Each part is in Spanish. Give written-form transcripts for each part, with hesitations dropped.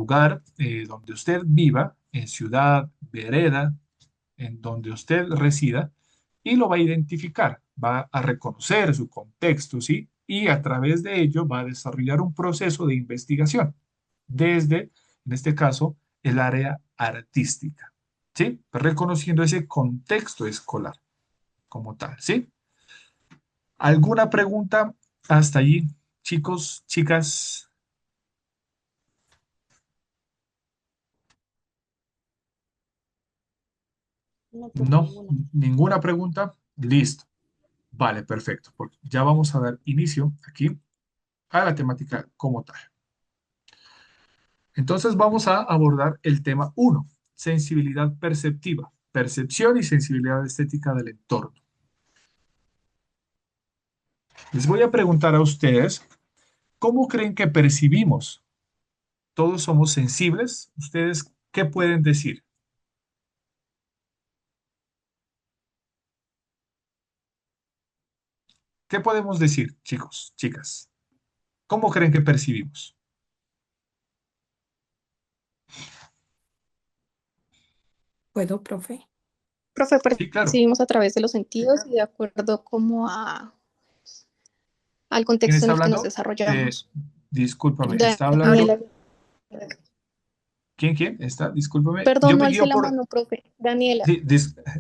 lugar donde usted viva, en ciudad, vereda, en donde usted resida, y lo va a identificar, va a reconocer su contexto, ¿sí? Y a través de ello va a desarrollar un proceso de investigación desde, en este caso, el área artística, ¿sí? Reconociendo ese contexto escolar como tal, ¿sí? ¿Alguna pregunta hasta allí, chicos, chicas? No, profe, No, ninguna. ninguna pregunta. Listo. Vale, perfecto. Porque ya vamos a dar inicio aquí a la temática como tal. Entonces vamos a abordar el tema uno, sensibilidad perceptiva, percepción y sensibilidad estética del entorno. Les voy a preguntar a ustedes, ¿cómo creen que percibimos? ¿Todos somos sensibles? ¿Ustedes qué pueden decir? ¿Qué podemos decir, chicos, chicas? ¿Cómo creen que percibimos? ¿Puedo, profe? Profe, Sí, claro. percibimos a través de los sentidos y de acuerdo como al ¿Quién contexto en está el que nos hablando? desarrollamos. Discúlpame, está hablando. Daniela, ¿Quién? Está, discúlpame. Yo perdón, no me alcé guío la por. mano, profe. Daniela. Sí,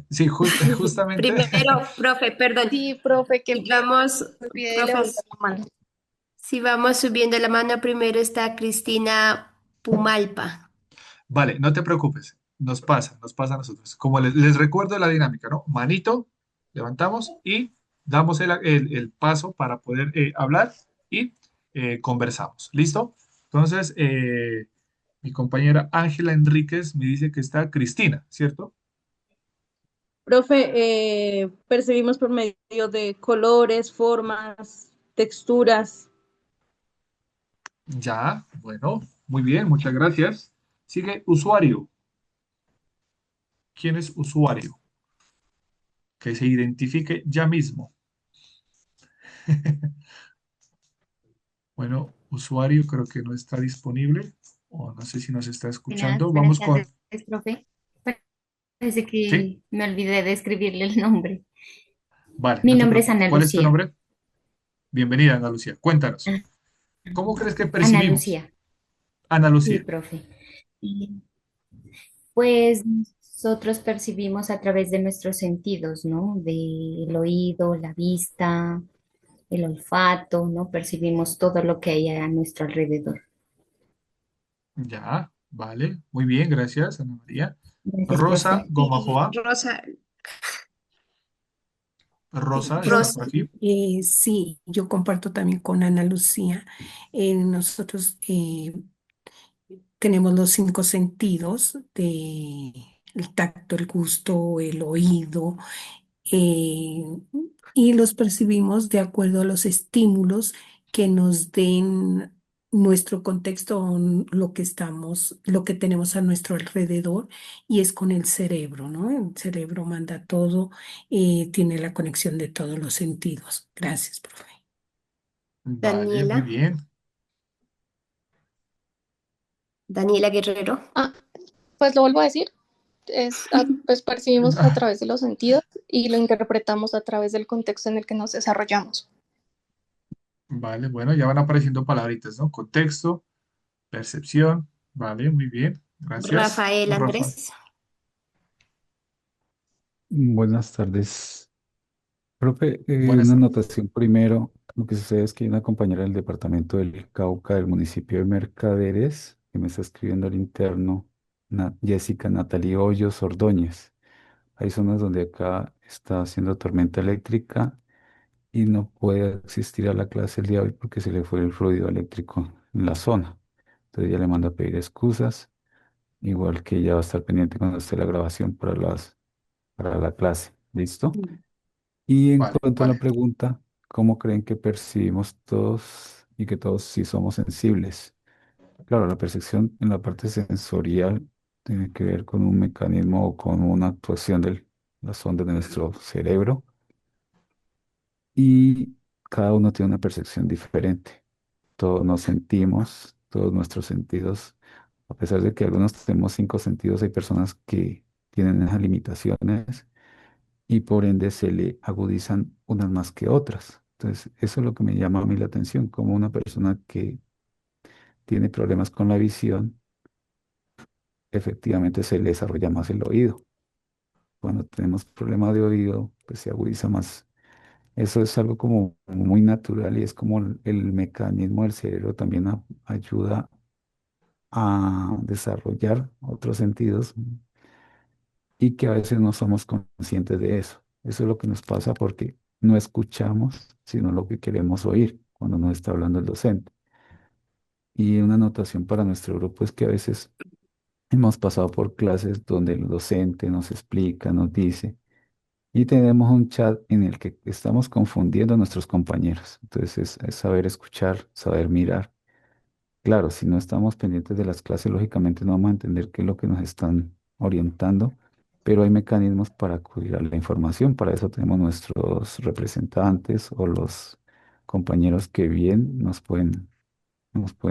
sí, justamente. Primero, profe, perdón. Sí, profe, qué Si pena. vamos, Me olvidé de levantar profes, la mano. si vamos subiendo la mano, primero está Cristina Pumalpa. Vale, no te preocupes. Nos pasa a nosotros. Como les recuerdo la dinámica, ¿no? Manito, levantamos y damos el paso para poder hablar y conversamos. ¿Listo? Entonces, mi compañera Ángela Enríquez me dice que está Cristina, ¿cierto? Profe, percibimos por medio de colores, formas, texturas. Ya, bueno, muy bien, muchas gracias. Sigue usuario. ¿Quién es usuario? Que se identifique ya mismo. Bueno, usuario creo que no está disponible o no sé si nos está escuchando. Buenas Vamos con. tardes, profe. Parece Sí, que me olvidé de escribirle el nombre. vale, Mi no te nombre es preocupes. Ana ¿Cuál es tu Lucía. nombre? Bienvenida, Ana Lucía. Cuéntanos. Ah, ¿Cómo crees que Ana percibimos? Lucía, Ana sí, Lucía. profe. Y pues nosotros percibimos a través de nuestros sentidos, ¿no? Del oído, la vista, el olfato, ¿no? Percibimos todo lo que hay a nuestro alrededor. Ya, vale. Muy bien, gracias, Ana María. Gracias, Rosa profe. Y Gomajoa. Rosa, Sí, Rosa, ¿estás Rosa, por aquí? sí, yo comparto también con Ana Lucía. Nosotros tenemos los cinco sentidos de el tacto, el gusto, el oído, eh, y los percibimos de acuerdo a los estímulos que nos den nuestro contexto, o lo que estamos, lo que tenemos a nuestro alrededor, y es con el cerebro, ¿no? El cerebro manda todo, tiene la conexión de todos los sentidos. Gracias, profe. Vale, muy Daniela, bien. Daniela Guerrero. Ah, pues lo vuelvo a decir. Pues percibimos a través de los sentidos y lo interpretamos a través del contexto en el que nos desarrollamos. Vale, bueno, ya van apareciendo palabritas, ¿no? Contexto, percepción. Vale, muy bien. Gracias, Rafael Rafa. Andrés. Buenas tardes. Profe, Buenas una tardes. anotación primero. Lo que sucede es que hay una compañera del departamento del Cauca, del municipio de Mercaderes, que me está escribiendo al interno, Jessica Natalie Hoyos Ordóñez. Hay zonas donde acá está haciendo tormenta eléctrica y no puede asistir a la clase el día de hoy porque se le fue el fluido eléctrico en la zona. Entonces ella le manda a pedir excusas, igual que ella va a estar pendiente cuando esté la grabación para la clase. ¿Listo? Y en Vale, cuanto a la vale. pregunta, ¿cómo creen que percibimos todos y que todos sí somos sensibles? Claro, la percepción en la parte sensorial tiene que ver con un mecanismo o con una actuación de las ondas de nuestro cerebro y cada uno tiene una percepción diferente. Todos nos sentimos, todos nuestros sentidos A pesar de que algunos tenemos cinco sentidos, hay personas que tienen esas limitaciones y por ende se le agudizan unas más que otras. Entonces, eso es lo que me llama a mí la atención, como una persona que tiene problemas con la visión, efectivamente se le desarrolla más el oído. Cuando tenemos problemas de oído, pues se agudiza más. Eso es algo como muy natural y es como el mecanismo del cerebro también ayuda a desarrollar otros sentidos y que a veces no somos conscientes de eso. Eso es lo que nos pasa porque no escuchamos, sino lo que queremos oír cuando nos está hablando el docente. Y una anotación para nuestro grupo es que a veces hemos pasado por clases donde el docente nos explica, nos dice, y tenemos un chat en el que estamos confundiendo a nuestros compañeros. Entonces es saber escuchar, saber mirar. Claro, si no estamos pendientes de las clases, lógicamente no vamos a entender qué es lo que nos están orientando, pero hay mecanismos para acudir a la información. Para eso tenemos nuestros representantes o los compañeros que bien nos pueden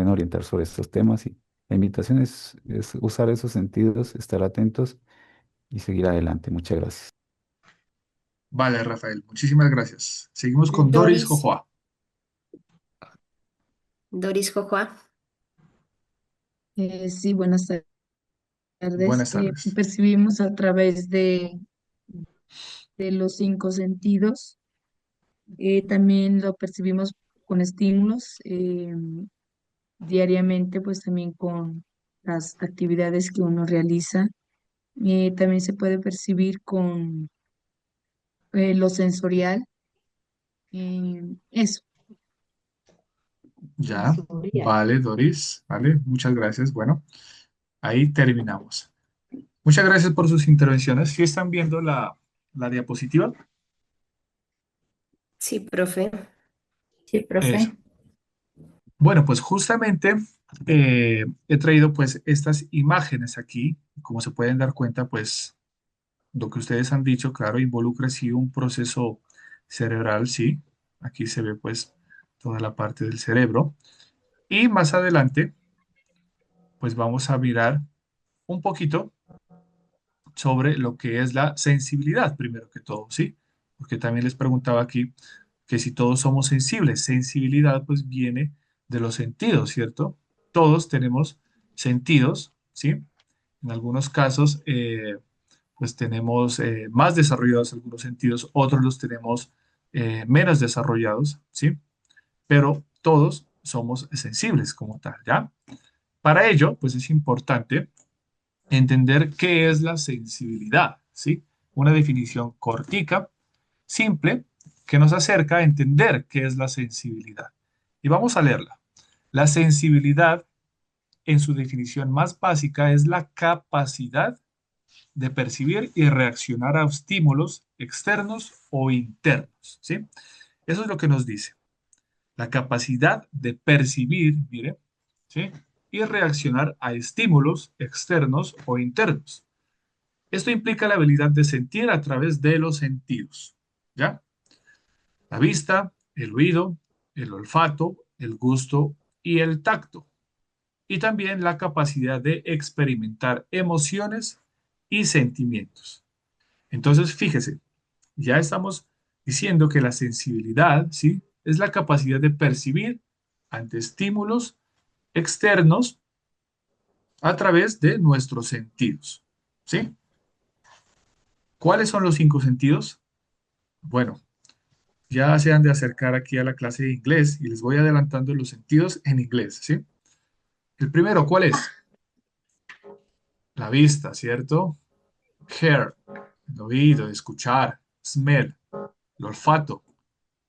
orientar sobre estos temas. Y la invitación es usar esos sentidos, estar atentos y seguir adelante. Muchas gracias. Vale, Rafael, muchísimas gracias. Seguimos con Doris Doris, Jojoa. Doris Jojoa. Sí, buenas tardes. Buenas tardes. Percibimos a través de los cinco sentidos. También lo percibimos con estímulos diariamente, pues también con las actividades que uno realiza. También se puede percibir con lo sensorial. Eso. Ya, vale, Doris, vale, muchas gracias. Bueno, ahí terminamos. Muchas gracias por sus intervenciones. ¿Sí están viendo la diapositiva? Sí, profe. Sí, Eso. profe. Bueno, pues justamente he traído pues estas imágenes aquí. Como se pueden dar cuenta, pues lo que ustedes han dicho, claro, involucra sí un proceso cerebral, sí. Aquí se ve pues toda la parte del cerebro. Y más adelante, pues vamos a mirar un poquito sobre lo que es la sensibilidad, primero que todo, ¿sí? Porque también les preguntaba aquí que si todos somos sensibles, sensibilidad pues viene de los sentidos, ¿cierto? Todos tenemos sentidos, ¿sí? En algunos casos, pues tenemos más desarrollados algunos sentidos, otros los tenemos menos desarrollados, ¿sí? Pero todos somos sensibles como tal, ¿ya? Para ello, pues es importante entender qué es la sensibilidad, ¿sí? Una definición cortica, simple, que nos acerca a entender qué es la sensibilidad. Y vamos a leerla. La sensibilidad, en su definición más básica, es la capacidad de percibir y reaccionar a estímulos externos o internos, ¿sí? Eso es lo que nos dice. La capacidad de percibir, mire, ¿sí? Y reaccionar a estímulos externos o internos. Esto implica la habilidad de sentir a través de los sentidos, ¿ya? La vista, el oído, el olfato, el gusto y el tacto. Y también la capacidad de experimentar emociones y sentimientos. Entonces, fíjese, ya estamos diciendo que la sensibilidad, ¿sí? Es la capacidad de percibir ante estímulos externos a través de nuestros sentidos, ¿sí? ¿Cuáles son los cinco sentidos? Bueno, ya se han de acercar aquí a la clase de inglés y les voy adelantando los sentidos en inglés, ¿sí? El primero, ¿cuál es? La vista, ¿cierto? Hear, el oído, escuchar. Smell, el olfato.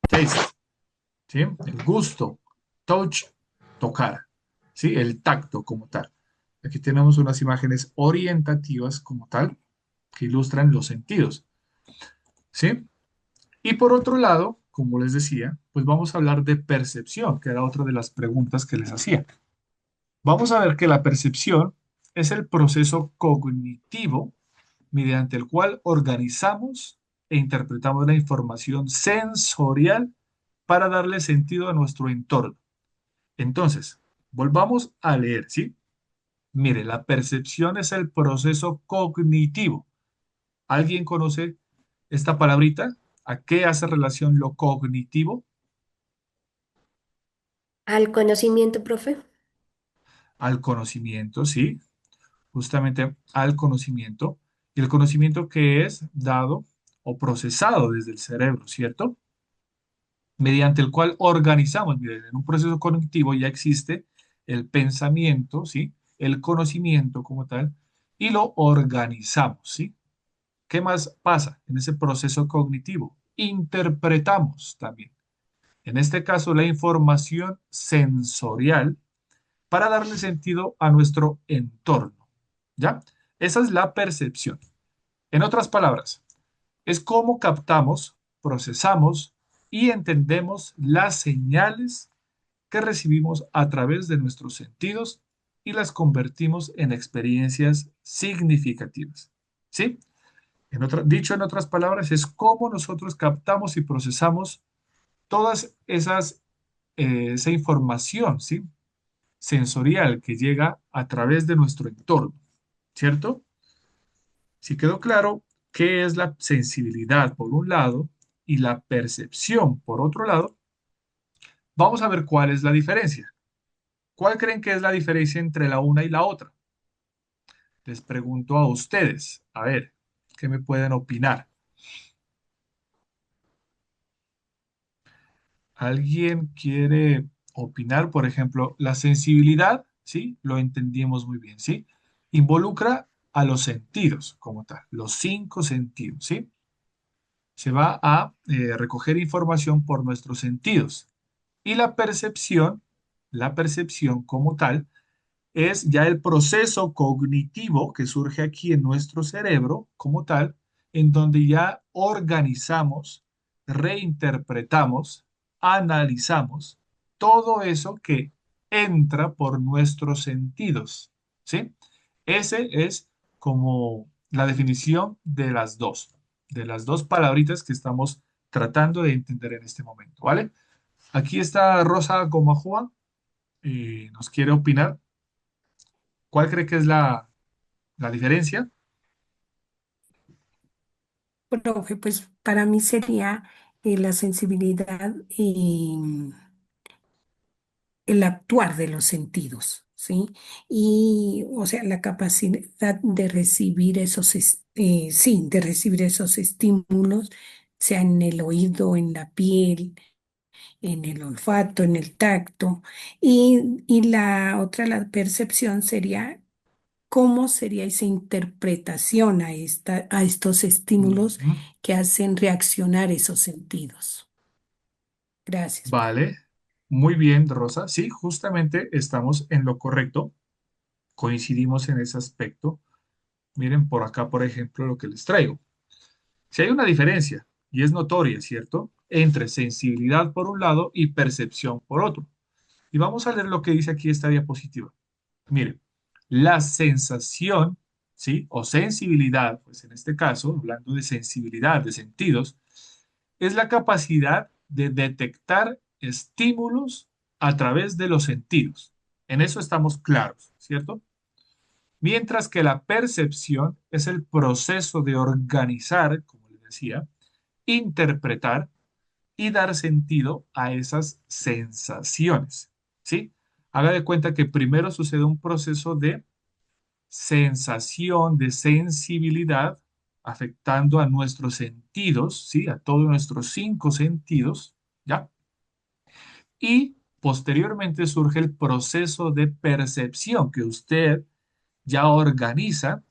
Taste, ¿sí? El gusto. Touch, tocar, ¿sí? El tacto como tal. Aquí tenemos unas imágenes orientativas como tal que ilustran los sentidos, ¿sí? Y por otro lado, como les decía, pues vamos a hablar de percepción, que era otra de las preguntas que les hacía. Vamos a ver que la percepción es el proceso cognitivo mediante el cual organizamos e interpretamos la información sensorial para darle sentido a nuestro entorno. Entonces, volvamos a leer, ¿sí? Mire, la percepción es el proceso cognitivo. ¿Alguien conoce esta palabrita? ¿A qué hace relación lo cognitivo? Al conocimiento, profe. Al conocimiento, sí, justamente al conocimiento. Y el conocimiento que es dado o procesado desde el cerebro, ¿cierto? Mediante el cual organizamos. Miren, en un proceso cognitivo ya existe el pensamiento, ¿sí? El conocimiento como tal, y lo organizamos, ¿sí? ¿Qué más pasa en ese proceso cognitivo? Interpretamos también. En este caso, la información sensorial para darle sentido a nuestro entorno, ¿ya? Esa es la percepción. En otras palabras, es cómo captamos, procesamos y entendemos las señales que recibimos a través de nuestros sentidos y las convertimos en experiencias significativas. ¿Sí? Dicho en otras palabras, es cómo nosotros captamos y procesamos todas esa información, ¿sí? Sensorial que llega a través de nuestro entorno, ¿cierto? Si quedó claro qué es la sensibilidad por un lado y la percepción por otro lado, vamos a ver cuál es la diferencia. ¿Cuál creen que es la diferencia entre la una y la otra? Les pregunto a ustedes, a ver, ¿qué me pueden opinar? ¿Alguien quiere opinar? Por ejemplo, la sensibilidad, ¿sí? Lo entendimos muy bien, ¿sí? Involucra a los sentidos como tal, los cinco sentidos, ¿sí? Se va a recoger información por nuestros sentidos. Y la percepción como tal, es ya el proceso cognitivo que surge aquí en nuestro cerebro como tal, en donde ya organizamos, reinterpretamos, analizamos todo eso que entra por nuestros sentidos, ¿sí? Ese es como la definición de las dos palabritas que estamos tratando de entender en este momento, ¿vale? Aquí está Rosa Gomajua, nos quiere opinar. ¿Cuál cree que es la diferencia? Profe, pues para mí sería la sensibilidad y el actuar de los sentidos, ¿sí? Y, o sea, la capacidad de recibir sí, de recibir esos estímulos, sea en el oído, en la piel, en el olfato, en el tacto. Y la otra, la percepción, sería cómo sería esa interpretación a estos estímulos Ujú. que hacen reaccionar esos sentidos. Gracias, profe. Vale, muy bien, Rosa. Sí, justamente estamos en lo correcto. Coincidimos en ese aspecto. Miren por acá, por ejemplo, lo que les traigo. Si hay una diferencia, y es notoria, ¿cierto? Entre sensibilidad por un lado y percepción por otro. Y vamos a leer lo que dice aquí esta diapositiva. Miren, la sensación, ¿sí? O sensibilidad, pues en este caso, hablando de sensibilidad, de sentidos, es la capacidad de detectar estímulos a través de los sentidos. En eso estamos claros, ¿cierto? Mientras que la percepción es el proceso de organizar, como les decía, interpretar y dar sentido a esas sensaciones, ¿sí? Haga de cuenta que primero sucede un proceso de sensación, de sensibilidad, afectando a nuestros sentidos, ¿sí? A todos nuestros cinco sentidos, ¿ya? Y posteriormente surge el proceso de percepción que usted ya organiza,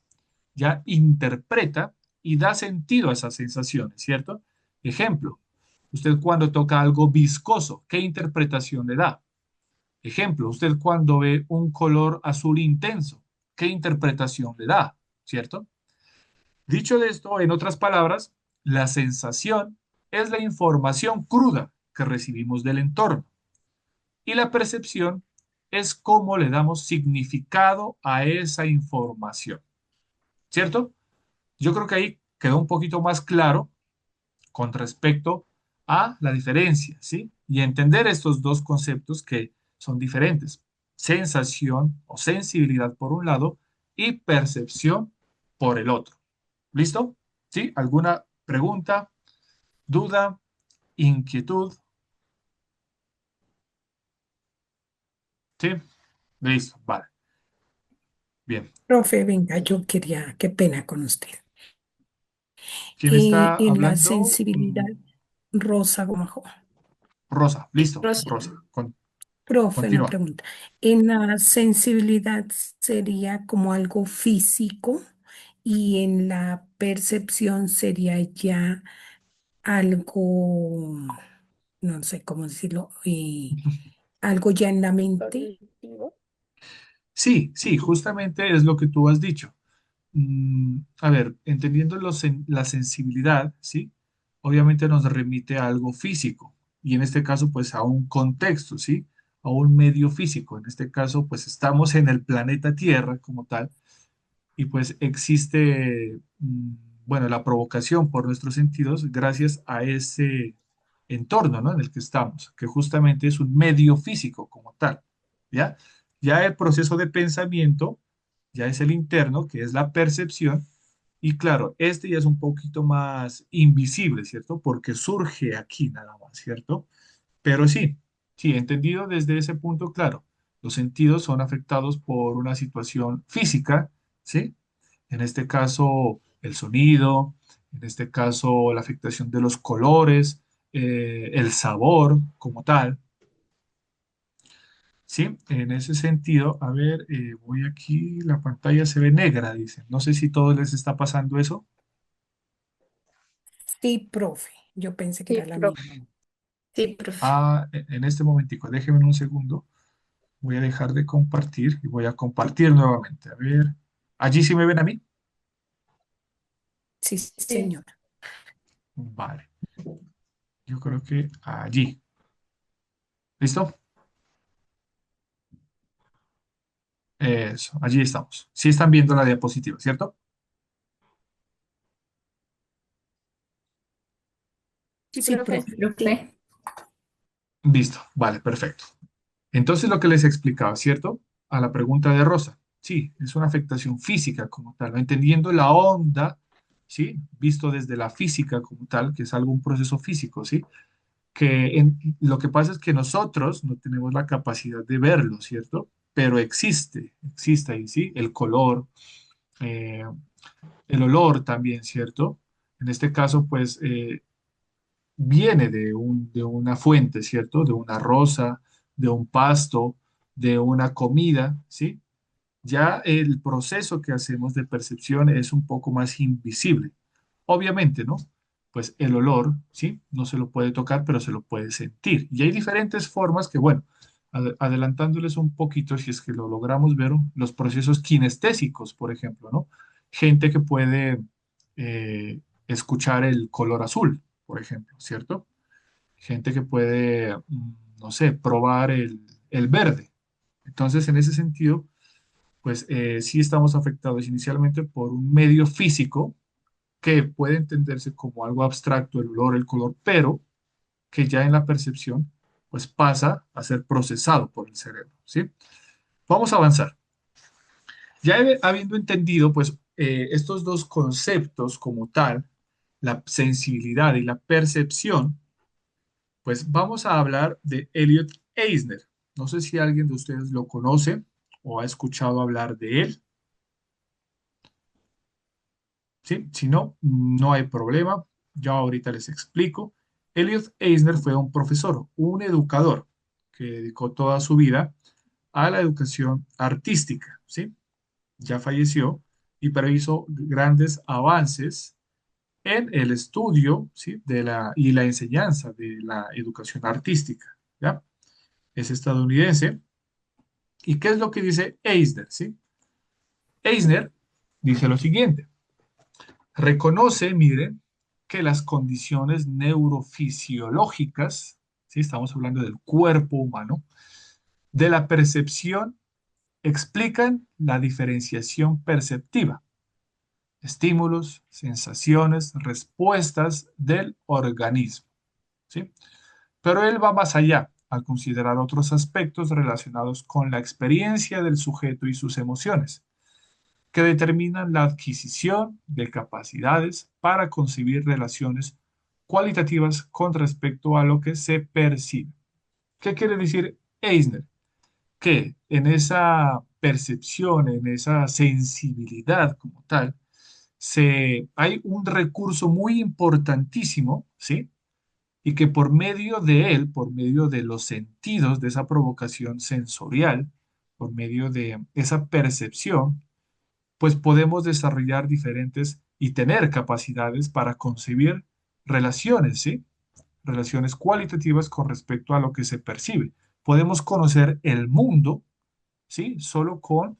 ya interpreta y da sentido a esas sensaciones, ¿cierto? Ejemplo, usted cuando toca algo viscoso, ¿qué interpretación le da? Ejemplo, usted cuando ve un color azul intenso, ¿qué interpretación le da? ¿Cierto? Dicho de esto, en otras palabras, la sensación es la información cruda que recibimos del entorno y la percepción es cómo le damos significado a esa información. ¿Cierto? Yo creo que ahí quedó un poquito más claro con respecto a la diferencia, ¿sí? Y entender estos dos conceptos que son diferentes. sensación o sensibilidad por un lado y percepción por el otro. ¿Listo? ¿Sí? ¿Alguna pregunta, duda, inquietud? ¿Sí? Listo, vale. Bien. Profe, venga, yo quería, qué pena con usted. ¿Quién está En la hablando? sensibilidad, Rosa Gomajo. Rosa, listo, Rosa. Rosa, Profe, una continúa. pregunta. En la sensibilidad sería como algo físico y en la percepción sería ya algo, no sé cómo decirlo, algo ya en la mente. Sí, sí, justamente es lo que tú has dicho. A ver, entendiendo la sensibilidad, ¿sí? Obviamente nos remite a algo físico y en este caso pues a un contexto, ¿sí? A un medio físico. En este caso pues estamos en el planeta Tierra como tal y pues existe, bueno, la provocación por nuestros sentidos gracias a ese entorno, ¿no? En el que estamos, que justamente es un medio físico como tal, ¿ya? Ya el proceso de pensamiento ya es el interno, que es la percepción, y claro, este ya es un poquito más invisible, ¿cierto? Porque surge aquí nada más, ¿cierto? Pero sí, sí, entendido desde ese punto, claro, los sentidos son afectados por una situación física, ¿sí? En este caso, el sonido, en este caso, la afectación de los colores, el sabor como tal, ¿sí? En ese sentido, a ver, voy aquí, la pantalla se ve negra, dicen. No sé si todos les está pasando eso. Sí, profe, yo pensé que Sí, era la mía. profe. Sí, profe. Ah, en este momentico, déjenme un segundo. Voy a dejar de compartir y voy a compartir nuevamente. A ver, allí sí me ven a mí. Sí, señor. Vale, yo creo que allí. ¿Listo? Eso, allí estamos. Sí están viendo la diapositiva, ¿cierto? Sí, Sí, profe. profe. Profe, Listo, vale, perfecto. Entonces lo que les explicaba, ¿cierto? A la pregunta de Rosa. Sí, es una afectación física como tal, ¿no? Entendiendo la onda, ¿sí? Visto desde la física como tal, que es algo, un proceso físico, ¿sí? Lo que pasa es que nosotros no tenemos la capacidad de verlo, ¿cierto? Pero existe ahí, ¿sí? El color, eh, el olor también, ¿cierto? En este caso, pues, viene de una fuente, ¿cierto? De una rosa, de un pasto, de una comida, ¿sí? Ya el proceso que hacemos de percepción es un poco más invisible. Obviamente, ¿no? Pues el olor, ¿sí? No se lo puede tocar, pero se lo puede sentir. Y hay diferentes formas que, bueno, adelantándoles un poquito, si es que lo logramos ver, los procesos kinestésicos, por ejemplo, ¿no? Gente que puede escuchar el color azul, por ejemplo, ¿cierto? Gente que puede, no sé, probar el verde. Entonces, en ese sentido, pues sí estamos afectados inicialmente por un medio físico que puede entenderse como algo abstracto, el olor, el color, pero que ya en la percepción pues pasa a ser procesado por el cerebro, ¿sí? Vamos a avanzar. Ya habiendo entendido pues estos dos conceptos como tal, la sensibilidad y la percepción, pues vamos a hablar de Elliot Eisner. No sé si alguien de ustedes lo conoce o ha escuchado hablar de él. ¿Sí? Si no, no hay problema. Ya ahorita les explico. Elliot Eisner fue un profesor, un educador que dedicó toda su vida a la educación artística, ¿sí? Ya falleció y pero hizo grandes avances en el estudio, ¿sí? Y la enseñanza de la educación artística, ¿ya? Es estadounidense. ¿Y qué es lo que dice Eisner, ¿sí? Eisner dice lo siguiente. Reconoce, miren, que las condiciones neurofisiológicas, ¿sí? Estamos hablando del cuerpo humano, de la percepción explican la diferenciación perceptiva, estímulos, sensaciones, respuestas del organismo, ¿sí? Pero él va más allá al considerar otros aspectos relacionados con la experiencia del sujeto y sus emociones, que determinan la adquisición de capacidades para concebir relaciones cualitativas con respecto a lo que se percibe. ¿Qué quiere decir Eisner? Que en esa percepción, en esa sensibilidad como tal, hay un recurso muy importantísimo, ¿sí? Y que por medio de él, por medio de los sentidos, de esa provocación sensorial, por medio de esa percepción, pues podemos desarrollar diferentes y tener capacidades para concebir relaciones, ¿sí? Relaciones cualitativas con respecto a lo que se percibe. Podemos conocer el mundo, ¿sí? Solo con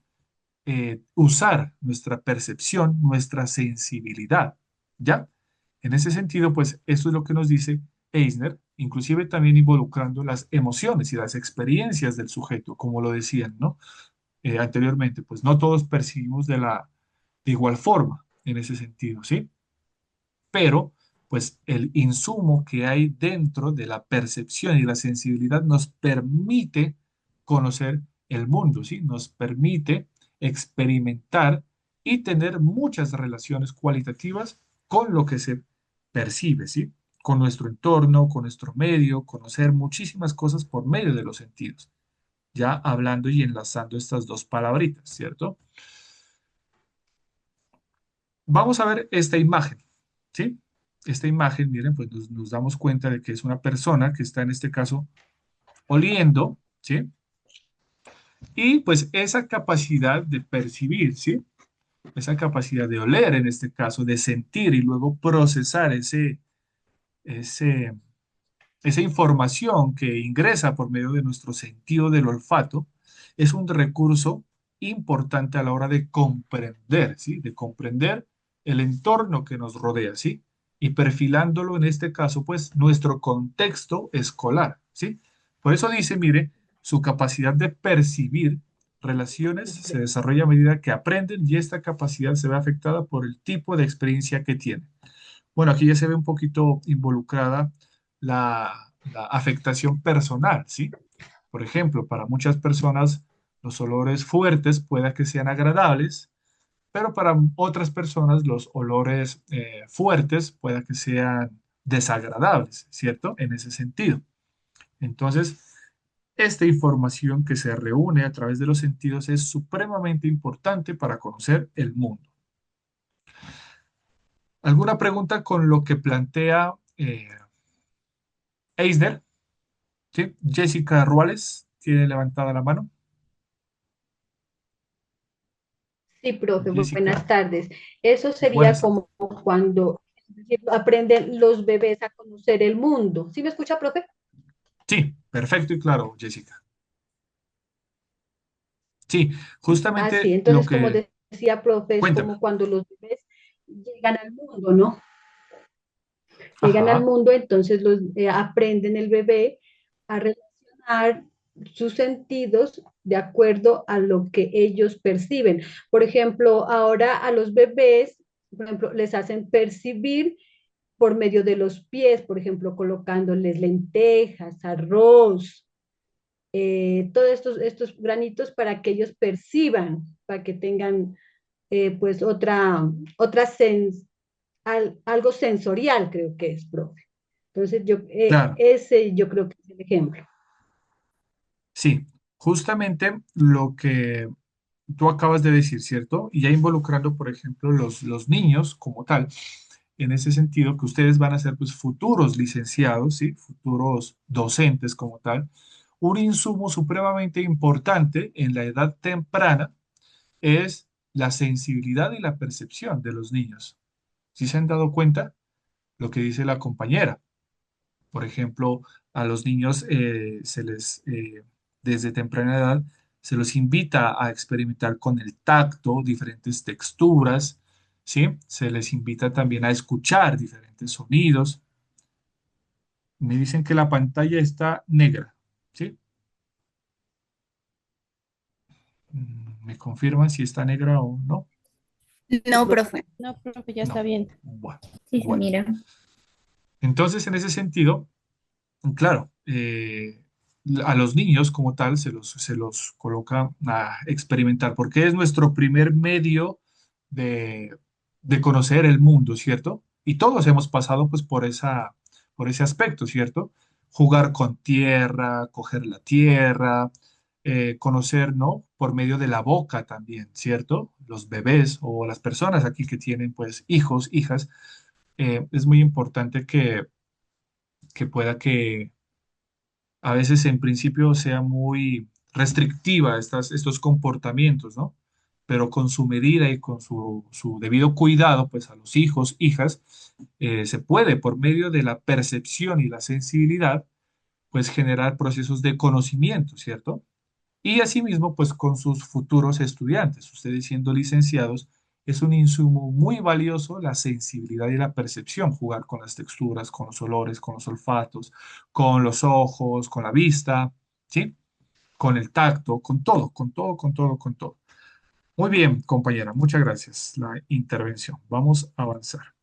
usar nuestra percepción, nuestra sensibilidad, ¿ya? En ese sentido, pues eso es lo que nos dice Eisner, inclusive también involucrando las emociones y las experiencias del sujeto, como lo decían, ¿no? Anteriormente, pues no todos percibimos de igual forma en ese sentido, ¿sí? Pero pues el insumo que hay dentro de la percepción y la sensibilidad nos permite conocer el mundo, ¿sí? Nos permite experimentar y tener muchas relaciones cualitativas con lo que se percibe, ¿sí? Con nuestro entorno, con nuestro medio, conocer muchísimas cosas por medio de los sentidos, ya hablando y enlazando estas dos palabritas, ¿cierto? Vamos a ver esta imagen, ¿sí? Esta imagen, miren, pues nos damos cuenta de que es una persona que está en este caso oliendo, ¿sí? Y pues esa capacidad de percibir, ¿sí? Esa capacidad de oler en este caso, de sentir y luego procesar ese, esa información que ingresa por medio de nuestro sentido del olfato es un recurso importante a la hora de comprender, ¿sí? De comprender el entorno que nos rodea, ¿sí? Y perfilándolo en este caso, pues, nuestro contexto escolar, ¿sí? Por eso dice, mire, su capacidad de percibir relaciones se desarrolla a medida que aprenden y esta capacidad se ve afectada por el tipo de experiencia que tienen. Bueno, aquí ya se ve un poquito involucrada la afectación personal, ¿sí? Por ejemplo, para muchas personas los olores fuertes pueda que sean agradables, pero para otras personas los olores fuertes pueda que sean desagradables, ¿cierto? En ese sentido. Entonces, esta información que se reúne a través de los sentidos es supremamente importante para conocer el mundo. ¿Alguna pregunta con lo que plantea Eisner? ¿Sí? Jessica Ruales tiene levantada la mano. Sí, profe, Jessica, buenas tardes. Eso sería buenas tardes. como cuando aprenden los bebés a conocer el mundo. ¿Sí me escucha, profe? Sí, perfecto y claro, Jessica. Sí, Ah, sí, justamente lo entonces como que... decía, profe, es Cuéntame. como cuando los bebés llegan al mundo, ¿no? Llegan al Ajá, mundo, entonces los aprenden el bebé a relacionar sus sentidos de acuerdo a lo que ellos perciben. Por ejemplo, ahora a los bebés, por ejemplo, les hacen percibir por medio de los pies, por ejemplo, colocándoles lentejas, arroz, todos estos granitos para que ellos perciban, para que tengan pues otra algo sensorial, creo que es, profe. Entonces, claro. ese yo creo que es el ejemplo. Sí, justamente lo que tú acabas de decir, ¿cierto? Y ya involucrando, por ejemplo, los niños como tal, en ese sentido que ustedes van a ser pues futuros licenciados, ¿sí? Futuros docentes como tal. Un insumo supremamente importante en la edad temprana es la sensibilidad y la percepción de los niños. ¿Sí se han dado cuenta lo que dice la compañera? Por ejemplo, a los niños desde temprana edad, se los invita a experimentar con el tacto, diferentes texturas, ¿sí? Se les invita también a escuchar diferentes sonidos. Me dicen que la pantalla está negra, ¿sí? ¿Me confirman si está negra o no? No, profe. No, profe, ya está No. bien. Bueno, Sí, se bueno. mira. Entonces, en ese sentido, claro, a los niños como tal se los coloca a experimentar, porque es nuestro primer medio de, de conocer el mundo, ¿cierto? Y todos hemos pasado pues por ese aspecto, ¿cierto? Jugar con tierra, coger la tierra, conocer, ¿no? Por medio de la boca también, ¿cierto? Los bebés o las personas aquí que tienen pues hijos, hijas, es muy importante que pueda que a veces en principio sea muy restrictiva estos comportamientos, ¿no? Pero con su medida y con su debido cuidado, pues a los hijos, hijas, se puede, por medio de la percepción y la sensibilidad, pues generar procesos de conocimiento, ¿cierto? Y asimismo, pues con sus futuros estudiantes. Ustedes siendo licenciados, es un insumo muy valioso la sensibilidad y la percepción, jugar con las texturas, con los olores, con los olfatos, con los ojos, con la vista, ¿sí? Con el tacto, con todo, con todo, con todo, con todo. Muy bien, compañera, muchas gracias la intervención. Vamos a avanzar.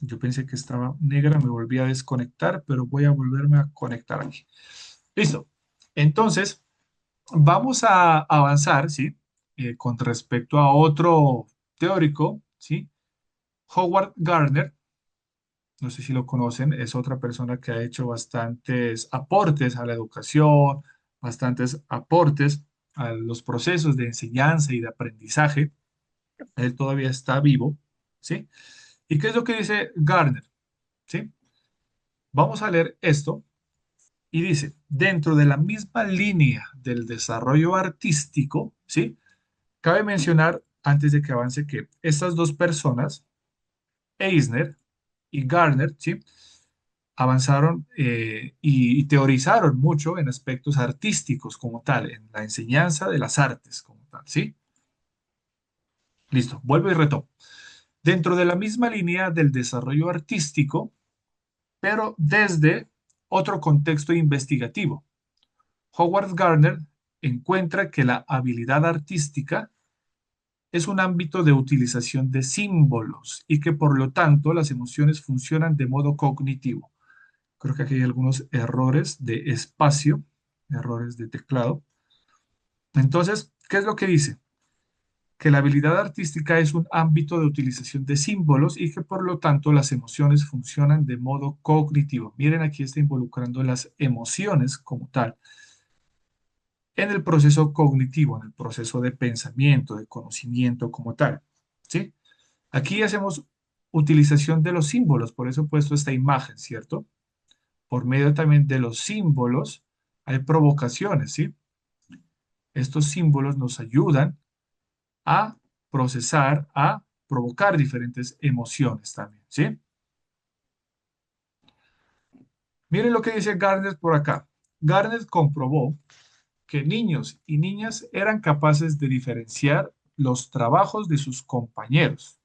Yo pensé que estaba negra, me volví a desconectar, pero voy a volverme a conectar aquí. Listo. Entonces, vamos a avanzar, ¿sí? Con respecto a otro teórico, ¿sí? Howard Gardner, no sé si lo conocen, es otra persona que ha hecho bastantes aportes a la educación, bastantes aportes a los procesos de enseñanza y de aprendizaje. Él todavía está vivo, ¿sí? ¿Y qué es lo que dice Gardner? ¿Sí? Vamos a leer esto y dice, dentro de la misma línea del desarrollo artístico, ¿sí? Cabe mencionar, antes de que avance, que estas dos personas, Eisner y Gardner, ¿sí? Avanzaron y teorizaron mucho en aspectos artísticos como tal, en la enseñanza de las artes como tal, ¿sí? Listo, vuelvo y retomo. Dentro de la misma línea del desarrollo artístico, pero desde otro contexto investigativo. Howard Gardner encuentra que la habilidad artística es un ámbito de utilización de símbolos y que por lo tanto las emociones funcionan de modo cognitivo. Creo que aquí hay algunos errores de espacio, errores de teclado. Entonces, ¿qué es lo que dice? Que la habilidad artística es un ámbito de utilización de símbolos y que por lo tanto las emociones funcionan de modo cognitivo. Miren, aquí está involucrando las emociones como tal en el proceso cognitivo, en el proceso de pensamiento, de conocimiento como tal. ¿Sí? Aquí hacemos utilización de los símbolos, por eso he puesto esta imagen, ¿cierto? Por medio también de los símbolos hay provocaciones, ¿sí? Estos símbolos nos ayudan a procesar, a provocar diferentes emociones también, ¿sí? Miren lo que dice Gardner por acá. Gardner comprobó que niños y niñas eran capaces de diferenciar los trabajos de sus compañeros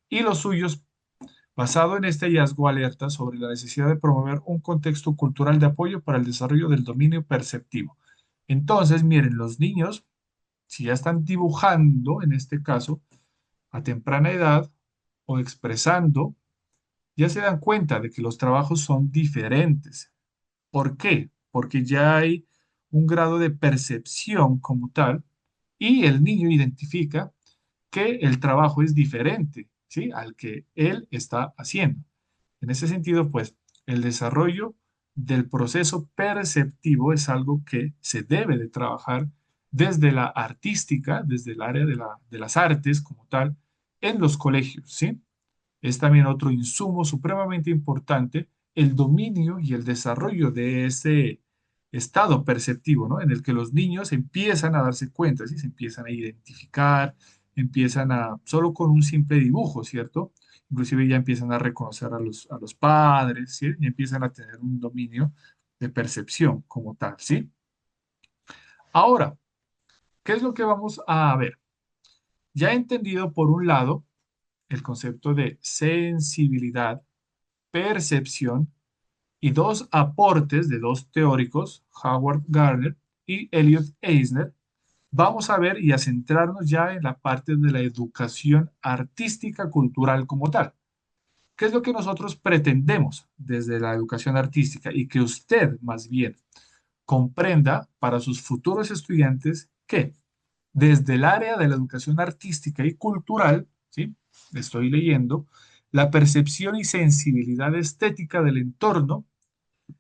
y los suyos. Basado en este hallazgo, alerta sobre la necesidad de promover un contexto cultural de apoyo para el desarrollo del dominio perceptivo. Entonces, miren, los niños, si ya están dibujando, en este caso, a temprana edad o expresando, ya se dan cuenta de que los trabajos son diferentes. ¿Por qué? Porque ya hay un grado de percepción como tal y el niño identifica que el trabajo es diferente, ¿sí? Al que él está haciendo. En ese sentido, pues, el desarrollo del proceso perceptivo es algo que se debe de trabajar desde la artística, desde el área de las artes como tal, en los colegios, ¿sí? Es también otro insumo supremamente importante, el dominio y el desarrollo de ese estado perceptivo, ¿no? En el que los niños empiezan a darse cuenta, ¿sí? Se empiezan a identificar, empiezan a, solo con un simple dibujo, ¿cierto? Inclusive ya empiezan a reconocer a los padres, ¿sí? Y empiezan a tener un dominio de percepción como tal, ¿sí? Ahora, ¿qué es lo que vamos a ver? Ya he entendido por un lado el concepto de sensibilidad, percepción y dos aportes de dos teóricos, Howard Gardner y Elliot Eisner, vamos a ver y a centrarnos ya en la parte de la educación artística cultural como tal. ¿Qué es lo que nosotros pretendemos desde la educación artística y que usted más bien comprenda para sus futuros estudiantes que desde el área de la educación artística y cultural, ¿sí? Estoy leyendo, la percepción y sensibilidad estética del entorno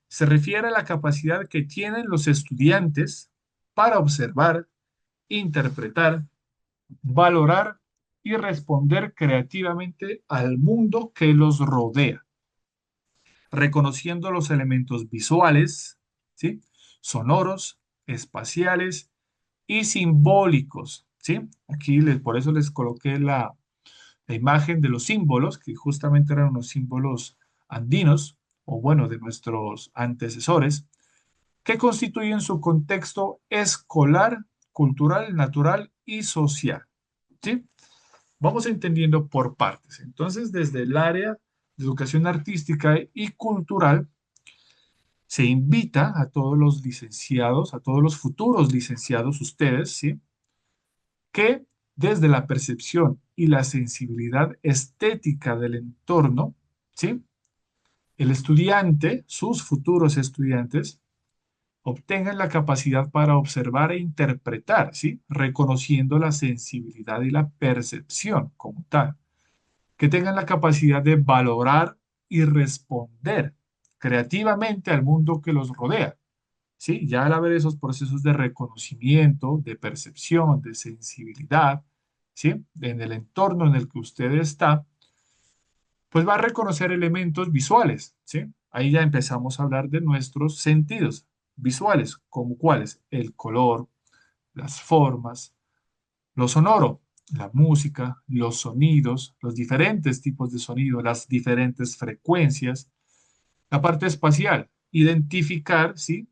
se refiere a la capacidad que tienen los estudiantes para observar, interpretar, valorar y responder creativamente al mundo que los rodea, reconociendo los elementos visuales, ¿sí? Sonoros, espaciales y simbólicos, ¿sí? Aquí por eso les coloqué la imagen de los símbolos, que justamente eran unos símbolos andinos, o bueno, de nuestros antecesores, que constituyen su contexto escolar, cultural, natural y social, ¿sí? Vamos entendiendo por partes. Entonces, desde el área de educación artística y cultural, se invita a todos los licenciados, a todos los futuros licenciados, ustedes, ¿sí? Que desde la percepción y la sensibilidad estética del entorno, ¿sí? El estudiante, sus futuros estudiantes, obtengan la capacidad para observar e interpretar, ¿sí? Reconociendo la sensibilidad y la percepción como tal. Que tengan la capacidad de valorar y responder creativamente al mundo que los rodea, ¿sí? Ya al haber esos procesos de reconocimiento, de percepción, de sensibilidad, ¿sí? En el entorno en el que usted está, pues va a reconocer elementos visuales, ¿sí? Ahí ya empezamos a hablar de nuestros sentidos visuales, como cuáles, el color, las formas, lo sonoro, la música, los sonidos, los diferentes tipos de sonido, las diferentes frecuencias, la parte espacial, identificar, ¿sí?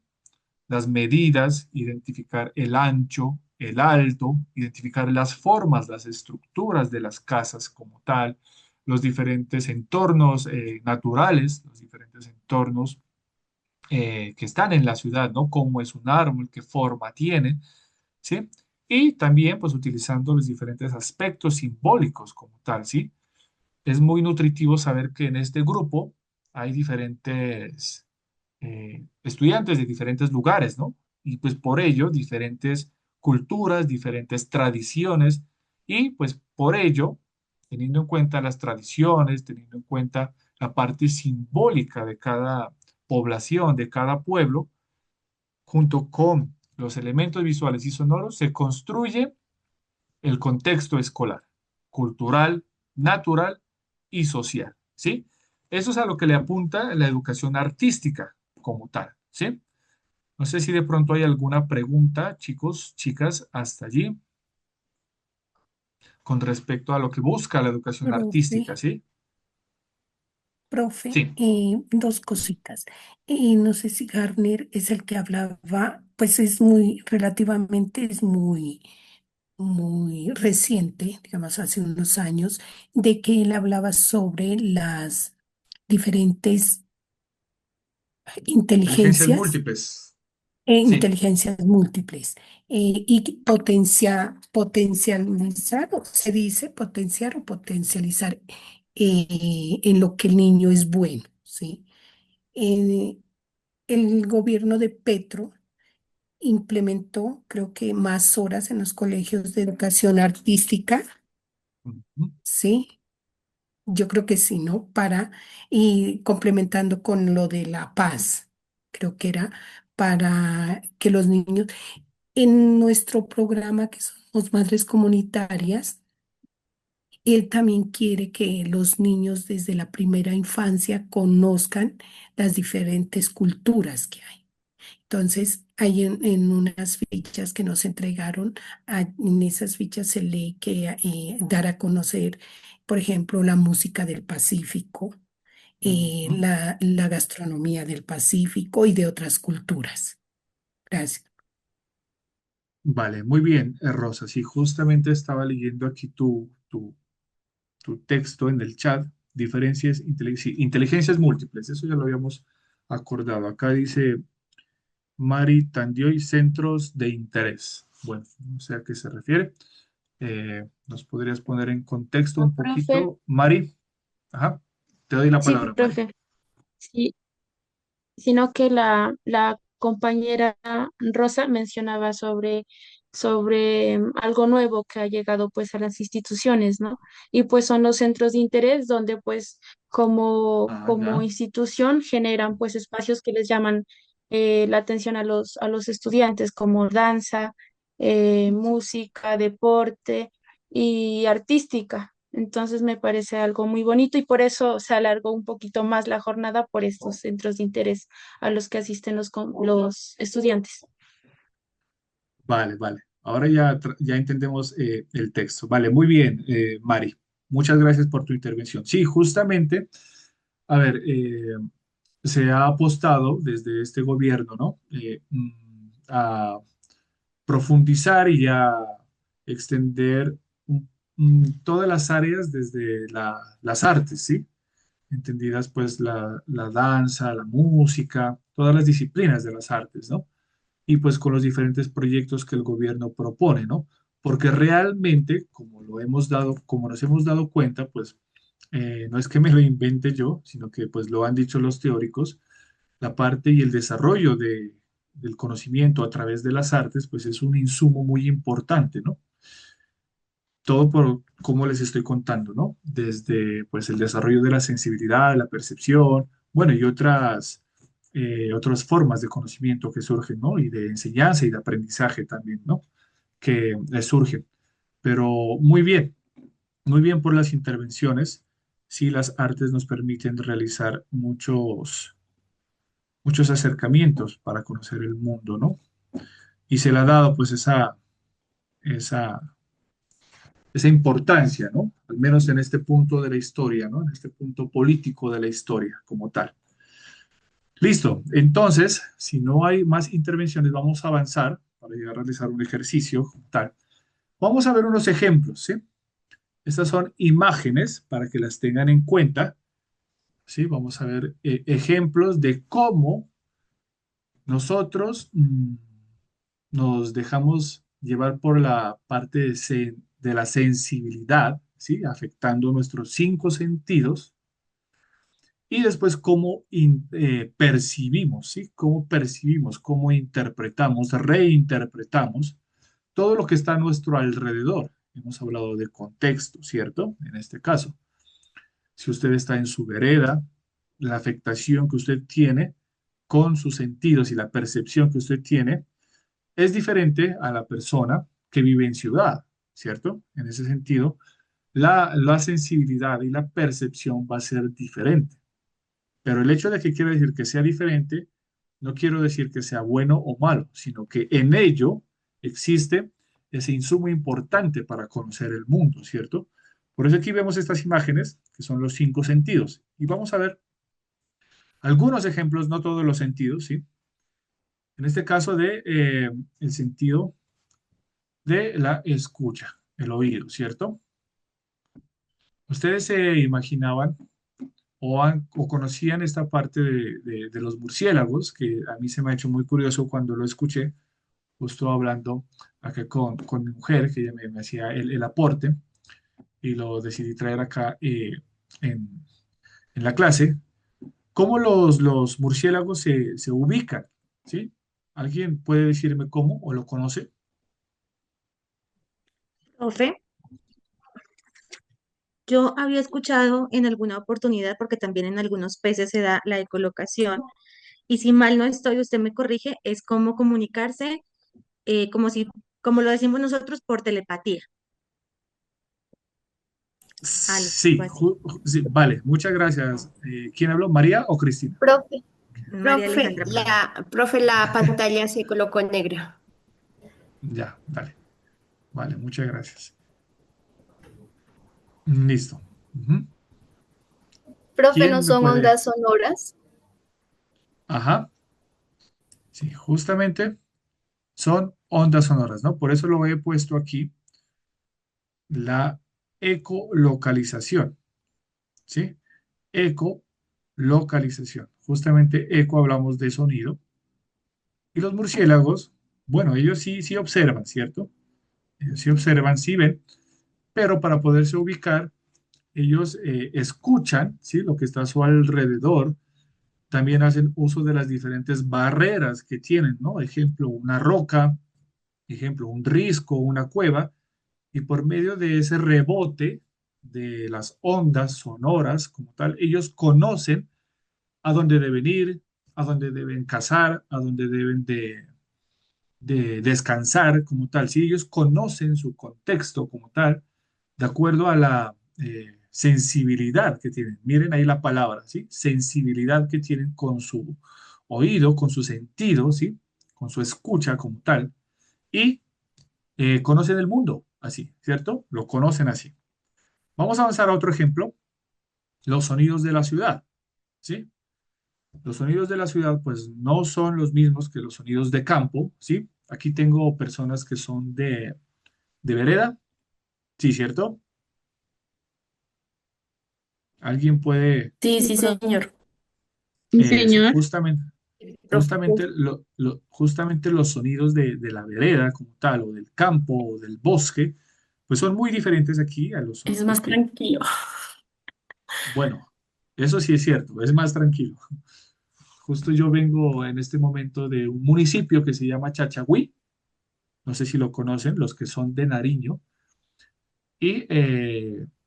Las medidas, identificar el ancho, el alto, identificar las formas, las estructuras de las casas como tal, los diferentes entornos naturales, los diferentes entornos que están en la ciudad, ¿no? Cómo es un árbol, qué forma tiene, ¿sí? Y también, pues, utilizando los diferentes aspectos simbólicos como tal, ¿sí? Es muy nutritivo saber que en este grupo hay diferentes estudiantes de diferentes lugares, ¿no? Y pues por ello diferentes culturas, diferentes tradiciones y pues por ello, teniendo en cuenta las tradiciones, teniendo en cuenta la parte simbólica de cada población, de cada pueblo, junto con los elementos visuales y sonoros, se construye el contexto escolar, cultural, natural y social, ¿sí? Eso es a lo que le apunta la educación artística como tal, ¿sí? No sé si de pronto hay alguna pregunta, chicos, chicas, hasta allí, con respecto a lo que busca la educación Profe, artística, ¿sí? profe, Sí, dos cositas. No sé si Garner es el que hablaba, pues es muy, relativamente, es muy reciente, digamos hace unos años, de que él hablaba sobre las diferentes inteligencias inteligencias múltiples, e sí. inteligencias múltiples y que potencializar, o se dice potenciar o potencializar en lo que el niño es bueno, ¿sí? Eh, el gobierno de Petro implementó, creo que más horas en los colegios de educación artística, Ujú, ¿sí? Yo creo que sí, ¿no? Y complementando con lo de la paz, creo que era para que los niños, en nuestro programa que somos madres comunitarias, él también quiere que los niños desde la primera infancia conozcan las diferentes culturas que hay. Entonces, hay en unas fichas que nos entregaron, en esas fichas se lee que dar a conocer, por ejemplo, la música del Pacífico, ujú. la gastronomía del Pacífico y de otras culturas. Gracias. Vale, muy bien, Rosa. Sí, justamente estaba leyendo aquí tu texto en el chat, diferencias, sí, inteligencias múltiples, eso ya lo habíamos acordado. Acá dice Mari Tandioy, centros de interés. Bueno, no sé a qué se refiere. ¿Nos podrías poner en contexto No, un profe, poquito? Mari, ajá, te doy la sí, palabra, Mari. profe, sí, sino que la compañera Rosa mencionaba sobre algo nuevo que ha llegado pues a las instituciones, ¿no? Y pues son los centros de interés donde pues Ah, como ya. institución generan pues espacios que les llaman la atención a a los estudiantes como danza, música, deporte y artística. Entonces me parece algo muy bonito y por eso se alargó un poquito más la jornada por estos centros de interés a los que asisten los estudiantes. Vale, vale. Ahora ya, ya entendemos el texto. Vale, muy bien, Mari. Muchas gracias por tu intervención. Sí, justamente, a ver, se ha apostado desde este gobierno, ¿no? A profundizar y a extender todas las áreas desde las artes, ¿sí? Entendidas pues la danza, la música, todas las disciplinas de las artes, ¿no? Y pues con los diferentes proyectos que el gobierno propone, ¿no? Porque realmente, como nos hemos dado cuenta, pues no es que me lo invente yo, sino que pues lo han dicho los teóricos, la parte y el desarrollo del conocimiento a través de las artes, pues es un insumo muy importante, ¿no? Todo por cómo les estoy contando, ¿no? Desde pues el desarrollo de la sensibilidad, la percepción, bueno, y otras formas de conocimiento que surgen, ¿no? Y de enseñanza y de aprendizaje también, ¿no? Que surgen. Pero muy bien por las intervenciones. Sí, las artes nos permiten realizar muchos acercamientos para conocer el mundo, ¿no? Y se le ha dado pues esa, esa importancia, ¿no? Al menos en este punto de la historia, ¿no? En este punto político de la historia como tal. Listo. Entonces, si no hay más intervenciones, vamos a avanzar para llegar a realizar un ejercicio como tal. Vamos a ver unos ejemplos, ¿sí? Estas son imágenes para que las tengan en cuenta, ¿sí? Vamos a ver ejemplos de cómo nosotros nos dejamos llevar por la parte de la sensibilidad, ¿sí? Afectando nuestros cinco sentidos y después cómo percibimos, ¿sí? Cómo percibimos, cómo interpretamos, reinterpretamos todo lo que está a nuestro alrededor. Hemos hablado de contexto, ¿cierto? En este caso, si usted está en su vereda, la afectación que usted tiene con sus sentidos y la percepción que usted tiene es diferente a la persona que vive en ciudad, ¿cierto? En ese sentido, la sensibilidad y la percepción va a ser diferente. Pero el hecho de que quiero decir que sea diferente, no quiero decir que sea bueno o malo, sino que en ello existe ese insumo importante para conocer el mundo, ¿cierto? Por eso aquí vemos estas imágenes, que son los cinco sentidos. Y vamos a ver algunos ejemplos, no todos los sentidos, ¿sí? En este caso de el sentido de la escucha, el oído, ¿cierto? ¿Ustedes se imaginaban o conocían esta parte de los murciélagos, que a mí se me ha hecho muy curioso cuando lo escuché, justo hablando acá con mi mujer, que ella me hacía el aporte, y lo decidí traer acá en, en la clase, cómo los murciélagos se ubican, ¿sí? ¿Alguien puede decirme cómo o lo conoce? Profe, yo había escuchado en alguna oportunidad, porque también en algunos peces se da la ecolocación, y si mal no estoy, usted me corrige, es cómo comunicarse, como si, como lo decimos nosotros, por telepatía, algo Sí, así. sí, vale, muchas gracias. ¿Quién habló? ¿María o Cristina? Profe, María Alejandra, perdón. profe, la pantalla se colocó negra. Ya, dale. Vale, muchas gracias. Listo. Ujú. Profe, ¿no ¿Quién me son puede? ondas sonoras? Ajá, sí, justamente son ondas sonoras, ¿no? Por eso lo he puesto aquí, la ecolocalización, ¿sí? Ecolocalización. Justamente eco hablamos de sonido. Y los murciélagos, bueno, ellos sí observan, ¿cierto? Ellos sí observan, sí ven, pero para poderse ubicar, ellos escuchan, ¿sí? Lo que está a su alrededor, también hacen uso de las diferentes barreras que tienen, ¿no? Ejemplo, una roca, ejemplo, un risco, una cueva, y por medio de ese rebote de las ondas sonoras como tal, ellos conocen a dónde deben ir, a dónde deben cazar, a dónde deben de descansar como tal. Si ellos conocen su contexto como tal, de acuerdo a la sensibilidad que tienen. Miren ahí la palabra, ¿sí? Sensibilidad que tienen con su oído, con su sentido, ¿sí? Con su escucha como tal. Y conocen el mundo así, ¿cierto? Lo conocen así. Vamos a avanzar a otro ejemplo, los sonidos de la ciudad, ¿sí? Los sonidos de la ciudad, pues no son los mismos que los sonidos de campo, ¿sí? Aquí tengo personas que son de vereda, ¿sí, cierto? ¿Alguien puede Sí, Sí, sí, señor. Sí, eso? señor. Justamente los sonidos de la vereda como tal, o del campo, o del bosque, pues son muy diferentes aquí a los Es sonidos más que, tranquilo. bueno, eso sí es cierto, es más tranquilo. Justo yo vengo en este momento de un municipio que se llama Chachagüí, no sé si lo conocen, los que son de Nariño, y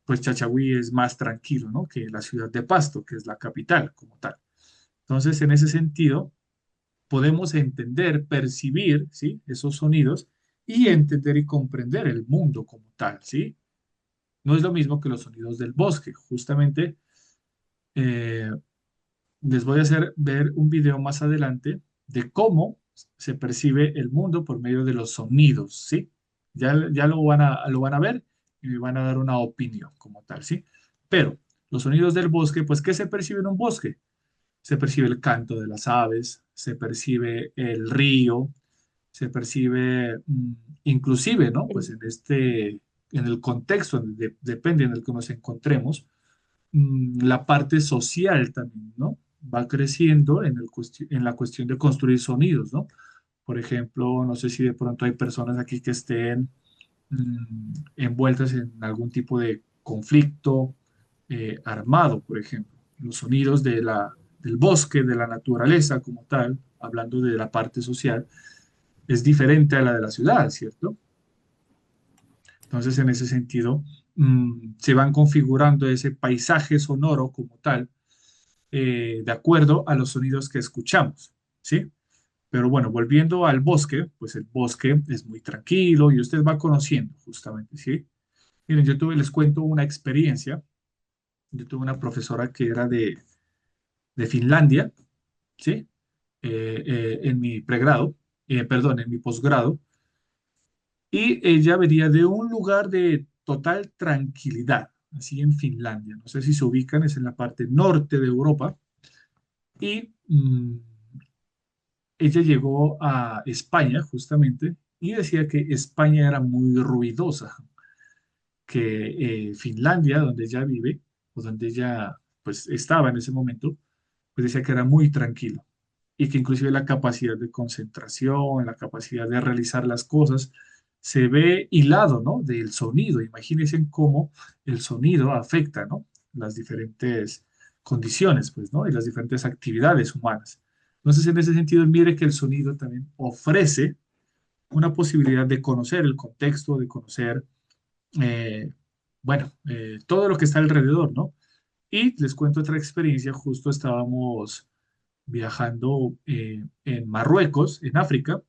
pues Chachagüí es más tranquilo, ¿no? Que la ciudad de Pasto, que es la capital como tal. Entonces, en ese sentido, podemos entender, percibir, ¿sí? Esos sonidos y entender y comprender el mundo como tal, ¿sí? No es lo mismo que los sonidos del bosque. Justamente eh, les voy a hacer ver un video más adelante de cómo se percibe el mundo por medio de los sonidos, ¿sí? Ya lo van a ver y me van a dar una opinión como tal, ¿sí? Pero los sonidos del bosque, pues, ¿qué se percibe en un bosque? Se percibe el canto de las aves, se percibe el río, se percibe inclusive, ¿no? Pues en el contexto, depende en el que nos encontremos, la parte social también, ¿no? Va creciendo en la cuestión de construir sonidos, ¿no? Por ejemplo, no sé si de pronto hay personas aquí que estén envueltas en algún tipo de conflicto armado, por ejemplo. Los sonidos del bosque, de la naturaleza como tal, hablando de la parte social, es diferente a la de la ciudad, ¿cierto? Entonces, en ese sentido, se van configurando ese paisaje sonoro como tal, de acuerdo a los sonidos que escuchamos, ¿sí? Pero bueno, volviendo al bosque, pues el bosque es muy tranquilo y usted va conociendo justamente, ¿sí? Miren, les cuento una experiencia. Yo tuve una profesora que era de Finlandia, ¿sí? En mi pregrado, perdón, en mi posgrado, y ella venía de un lugar de total tranquilidad, así en Finlandia. No sé si se ubican, es en la parte norte de Europa, y ella llegó a España justamente y decía que España era muy ruidosa, que Finlandia, donde ella vive, o donde ella pues estaba en ese momento, pues decía que era muy tranquilo y que inclusive la capacidad de concentración, la capacidad de realizar las cosas, se ve hilado, ¿no? Del sonido. Imagínense cómo el sonido afecta, ¿no? Las diferentes condiciones, pues, ¿no? Y las diferentes actividades humanas. Entonces, en ese sentido, mire que el sonido también ofrece una posibilidad de conocer el contexto, de conocer, eh, bueno, todo lo que está alrededor, ¿no? Y les cuento otra experiencia, justo estábamos viajando en Marruecos, en África,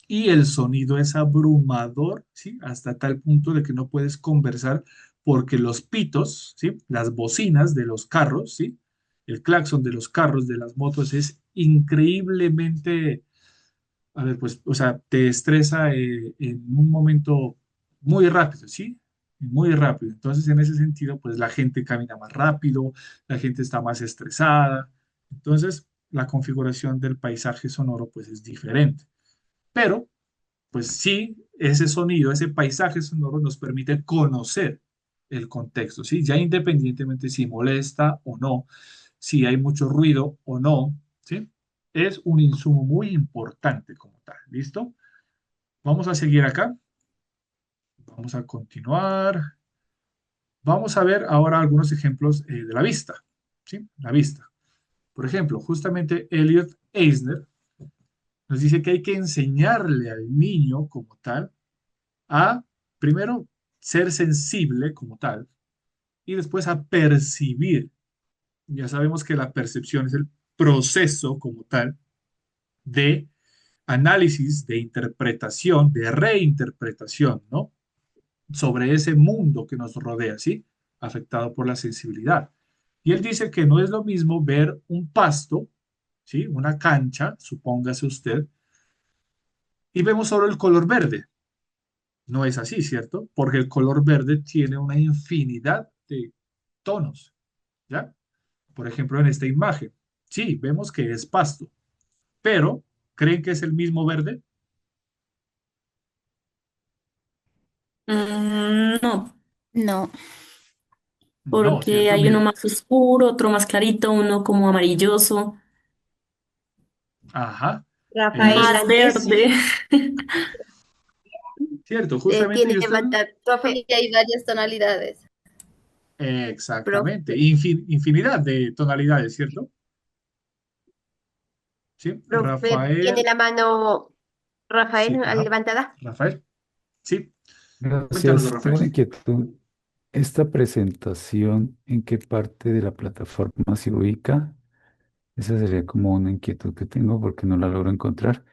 y el sonido es abrumador, ¿sí? Hasta tal punto de que no puedes conversar porque los pitos, ¿sí? Las bocinas de los carros, ¿sí? El claxon de los carros, de las motos es increíblemente, a ver, pues, o sea, te estresa en un momento muy rápido, ¿sí? Muy rápido. Entonces, en ese sentido, pues la gente camina más rápido, la gente está más estresada. Entonces, la configuración del paisaje sonoro, pues es diferente. Pero, pues sí, ese sonido, ese paisaje sonoro nos permite conocer el contexto, ¿sí? Ya independientemente si molesta o no, si hay mucho ruido o no, ¿sí? Es un insumo muy importante como tal, ¿listo? Vamos a seguir acá, vamos a continuar. Vamos a ver ahora algunos ejemplos de la vista, ¿sí? La vista. Por ejemplo, justamente Elliot Eisner nos dice que hay que enseñarle al niño como tal a, primero, ser sensible como tal y después a percibir. Ya sabemos que la percepción es el proceso como tal de análisis, de interpretación, de reinterpretación, ¿no? Sobre ese mundo que nos rodea, ¿sí? Afectado por la sensibilidad. Y él dice que no es lo mismo ver un pasto, ¿sí? Una cancha, supóngase usted, y vemos solo el color verde. No es así, ¿cierto? Porque el color verde tiene una infinidad de tonos, ¿ya? Por ejemplo, en esta imagen, sí, vemos que es pasto, pero ¿creen que es el mismo verde? No, No, No, porque ¿cierto? hay uno Mire, más oscuro, otro más clarito, uno como amarilloso, ajá, Rafael, entonces, más antes verde. cierto, justamente, tiene y usted, levantado, sí, profe, hay varias tonalidades. exactamente, profe, infinidad de tonalidades, ¿cierto? Sí, profe, tiene Rafael, la mano, Rafael, sí, ajá, levantada. Rafael, sí, cuéntanos, Gracias. Rafael. Tengo una inquietud. ¿Esta presentación en qué parte de la plataforma se ubica? Esa sería como una inquietud que tengo porque no la logro encontrar.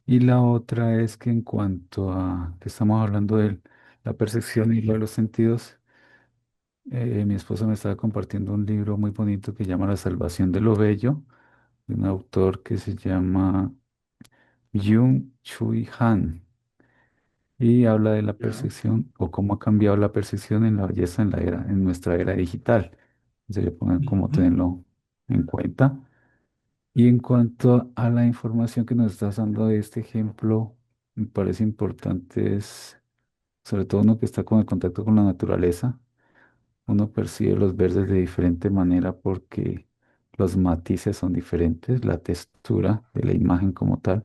Y la otra es que en cuanto a que estamos hablando de la percepción y lo de los sentidos, mi esposa me estaba compartiendo un libro muy bonito que llama La Salvación de lo Bello, de un autor que se llama Byung Chui Han. Y habla de la Ya. percepción o cómo ha cambiado la percepción en la belleza en nuestra era digital. Se le pongan como Ujú, tenerlo en cuenta. Y en cuanto a la información que nos estás dando de este ejemplo, me parece importante es, sobre todo uno que está con el contacto con la naturaleza, uno percibe los verdes de diferente manera porque los matices son diferentes, la textura de la imagen como tal.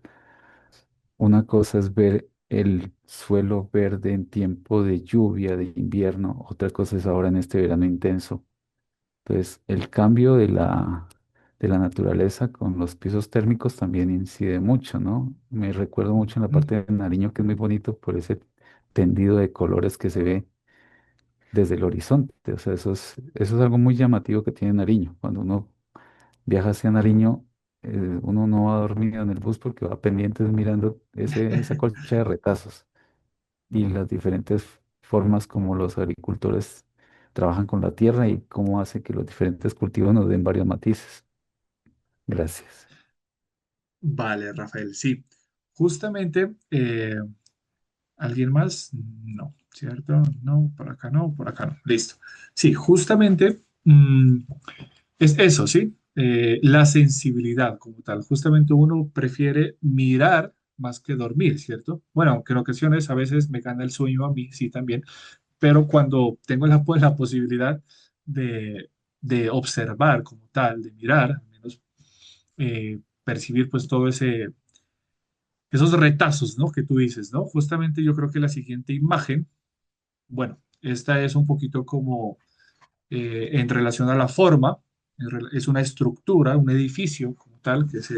Una cosa es ver el suelo verde en tiempo de lluvia, de invierno, otra cosa es ahora en este verano intenso. Entonces, el cambio de la naturaleza con los pisos térmicos también incide mucho, ¿no? Me recuerdo mucho en la ujú. parte de Nariño, que es muy bonito por ese tendido de colores que se ve desde el horizonte. O sea, eso es algo muy llamativo que tiene Nariño. Cuando uno viaja hacia Nariño, uno no va dormido en el bus porque va pendientes mirando esa colcha de retazos y las diferentes formas como los agricultores trabajan con la tierra y cómo hace que los diferentes cultivos nos den varios matices. Gracias. Vale, Rafael, sí. Justamente, ¿alguien más? No, ¿cierto? No, por acá no, por acá no. Listo. Sí, justamente es eso, ¿sí? La sensibilidad como tal. Justamente uno prefiere mirar más que dormir, ¿cierto? Bueno, aunque en ocasiones a veces me gana el sueño a mí, sí, también, pero cuando tengo pues, la posibilidad de, de observar como tal, de mirar, al menos percibir pues todo esos retazos, ¿no? Que tú dices, ¿no? Justamente yo creo que la siguiente imagen, bueno, esta es un poquito como en relación a la forma, es una estructura, un edificio como tal, que es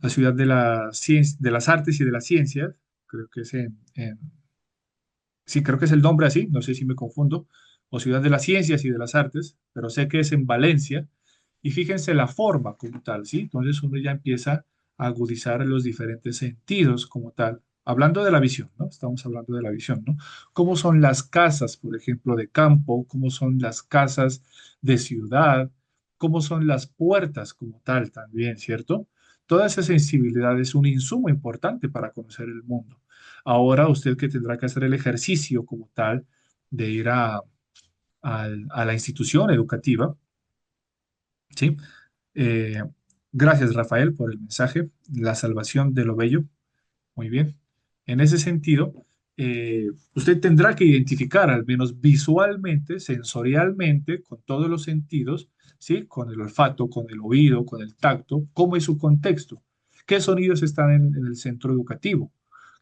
la ciudad de, de las artes y de las ciencias, creo que es sí, creo que es el nombre así, no sé si me confundo, o ciudad de las ciencias y de las artes, pero sé que es en Valencia, y fíjense la forma como tal, ¿sí? Entonces uno ya empieza a agudizar los diferentes sentidos como tal. Hablando de la visión, ¿no? Estamos hablando de la visión, ¿no? ¿Cómo son las casas, por ejemplo, de campo? ¿Cómo son las casas de ciudad? ¿Cómo son las puertas como tal también, ¿cierto? Toda esa sensibilidad es un insumo importante para conocer el mundo. Ahora usted que tendrá que hacer el ejercicio como tal de ir a la institución educativa, ¿sí? Eh, gracias, Rafael, por el mensaje, la salvación de lo bello. Muy bien. En ese sentido, usted tendrá que identificar, al menos visualmente, sensorialmente, con todos los sentidos, ¿sí? Con el olfato, con el oído, con el tacto, cómo es su contexto, qué sonidos están en el centro educativo,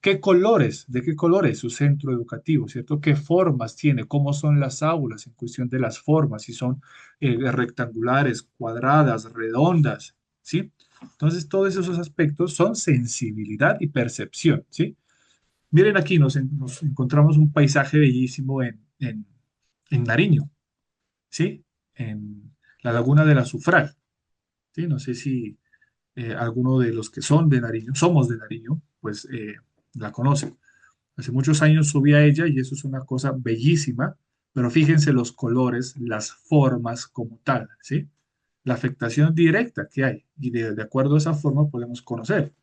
¿Qué colores? ¿De qué colores su centro educativo? ¿Cierto? ¿Qué formas tiene? ¿Cómo son las aulas en cuestión de las formas? Si son rectangulares, cuadradas, redondas, ¿sí? Entonces, todos esos aspectos son sensibilidad y percepción, ¿sí? Miren aquí, nos encontramos un paisaje bellísimo en Nariño, ¿sí? En la laguna de la Azufral, ¿sí? No sé si alguno de los que son de Nariño, somos de Nariño, pues la conocen. Hace muchos años subí a ella y eso es una cosa bellísima, pero fíjense los colores, las formas como tal, ¿sí? La afectación directa que hay y de acuerdo a esa forma podemos conocer.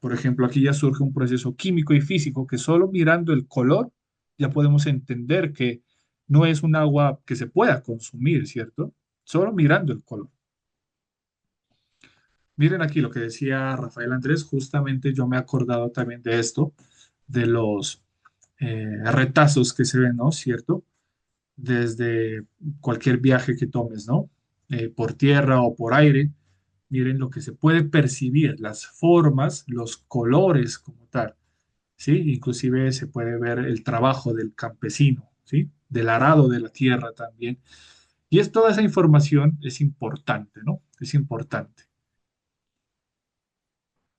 Por ejemplo, aquí ya surge un proceso químico y físico que solo mirando el color ya podemos entender que no es un agua que se pueda consumir, ¿cierto? Solo mirando el color. Miren aquí lo que decía Rafael Andrés, justamente yo me he acordado también de esto, de los retazos que se ven, ¿no? ¿Cierto? Desde cualquier viaje que tomes, ¿no? Por tierra o por aire, miren lo que se puede percibir, las formas, los colores como tal, ¿sí? Inclusive se puede ver el trabajo del campesino, ¿sí? Del arado de la tierra también. Y es toda esa información es importante, ¿no? Es importante.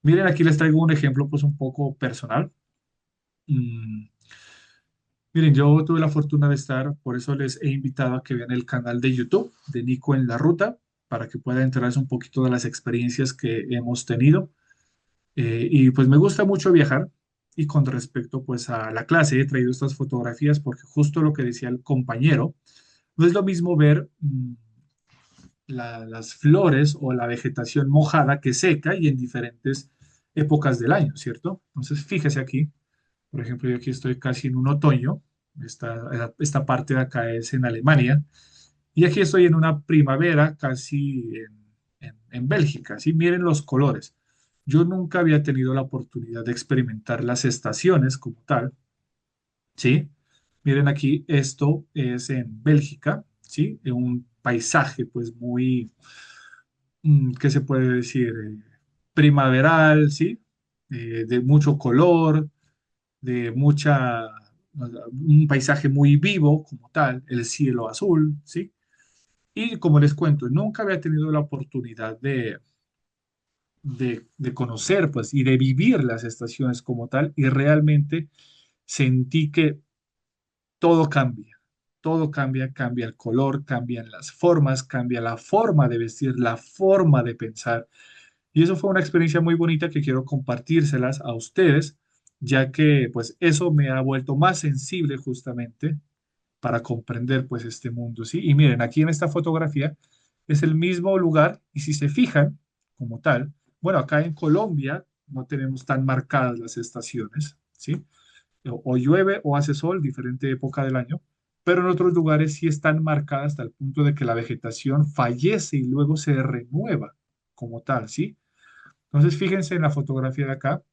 Miren, aquí les traigo un ejemplo pues un poco personal. Mm, Miren, yo tuve la fortuna de estar, por eso les he invitado a que vean el canal de YouTube de Nico en la Ruta, para que puedan enterarse un poquito de las experiencias que hemos tenido. Y pues me gusta mucho viajar y con respecto pues a la clase he traído estas fotografías porque justo lo que decía el compañero, no es lo mismo ver las flores o la vegetación mojada que seca y en diferentes épocas del año, ¿cierto? Entonces fíjese aquí. Por ejemplo, yo aquí estoy casi en un otoño, esta parte de acá es en Alemania, y aquí estoy en una primavera casi en Bélgica, ¿sí? Miren los colores. Yo nunca había tenido la oportunidad de experimentar las estaciones como tal, ¿sí? Miren aquí, esto es en Bélgica, ¿sí? En un paisaje pues muy, ¿qué se puede decir? Primaveral, ¿sí? De mucho color, de un paisaje muy vivo como tal, el cielo azul, ¿sí? Y como les cuento, nunca había tenido la oportunidad de conocer, pues, y de vivir las estaciones como tal, y realmente sentí que todo cambia. Todo cambia, cambia el color, cambian las formas, cambia la forma de vestir, la forma de pensar. Y eso fue una experiencia muy bonita que quiero compartírselas a ustedes, ya que pues eso me ha vuelto más sensible justamente para comprender pues este mundo, ¿sí? Y miren, aquí en esta fotografía es el mismo lugar y si se fijan como tal, bueno, acá en Colombia no tenemos tan marcadas las estaciones, ¿sí? O llueve o hace sol, diferente época del año, pero en otros lugares sí están marcadas hasta el punto de que la vegetación fallece y luego se renueva como tal, ¿sí? Entonces, fíjense en la fotografía de acá,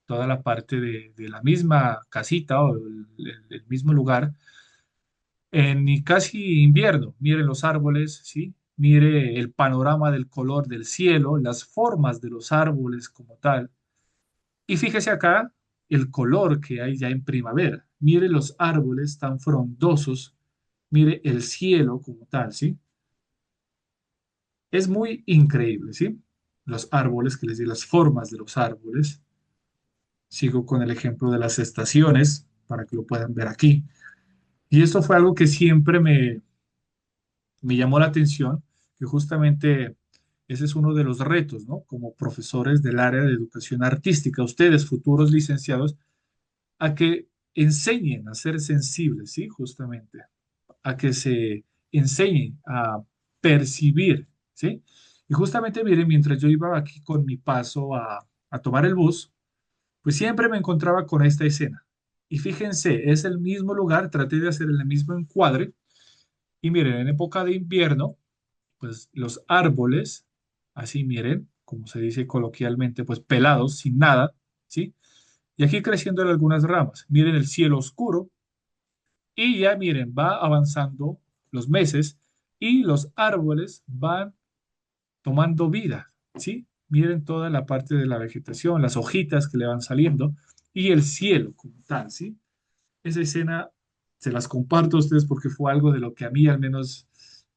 toda la parte de la misma casita o el mismo lugar, en casi invierno. Miren los árboles, ¿sí? Mire el panorama del color del cielo, las formas de los árboles como tal. Y fíjese acá el color que hay ya en primavera. Mire los árboles tan frondosos, mire el cielo como tal, ¿sí? Es muy increíble, ¿sí? Los árboles, que les di las formas de los árboles. Sigo con el ejemplo de las estaciones para que lo puedan ver aquí. Y esto fue algo que siempre me llamó la atención, que justamente ese es uno de los retos, ¿no? Como profesores del área de educación artística, ustedes, futuros licenciados, a que enseñen a ser sensibles, ¿sí? Justamente, a que se enseñen a percibir, ¿sí? Y justamente, miren, mientras yo iba aquí con mi paso a tomar el bus, pues siempre me encontraba con esta escena. Y fíjense, es el mismo lugar, traté de hacer el mismo encuadre. Y miren, en época de invierno, pues los árboles, así miren, como se dice coloquialmente, pues pelados, sin nada, ¿sí? Y aquí creciendo algunas ramas. Miren el cielo oscuro y ya miren, va avanzando los meses y los árboles van tomando vida, ¿sí? Miren toda la parte de la vegetación, las hojitas que le van saliendo y el cielo como tal, ¿sí? Esa escena se las comparto a ustedes porque fue algo de lo que a mí al menos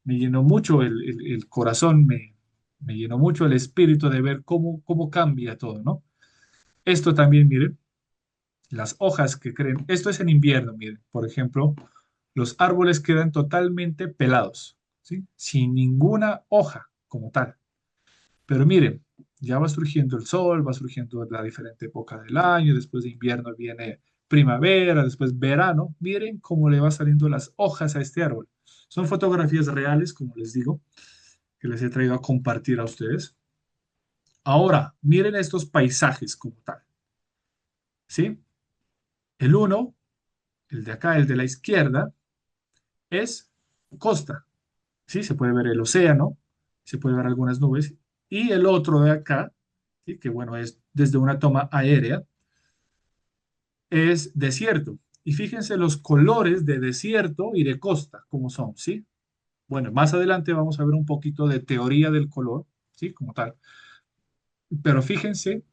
me llenó mucho el corazón, me llenó mucho el espíritu de ver cómo cambia todo, ¿no? Esto también, miren, las hojas que creen, esto es en invierno, miren, por ejemplo, los árboles quedan totalmente pelados, ¿sí? Sin ninguna hoja como tal. Pero miren, ya va surgiendo el sol, va surgiendo la diferente época del año, después de invierno viene primavera, después verano. Miren cómo le va saliendo las hojas a este árbol. Son fotografías reales, como les digo, que les he traído a compartir a ustedes. Ahora, miren estos paisajes como tal, ¿sí? El uno, el de acá, el de la izquierda, es costa, ¿sí? Se puede ver el océano, se puede ver algunas nubes. Y el otro de acá, ¿sí? Que bueno, es desde una toma aérea, es desierto. Y fíjense los colores de desierto y de costa, como son, ¿sí? Bueno, más adelante vamos a ver un poquito de teoría del color, ¿sí? Como tal. Pero fíjense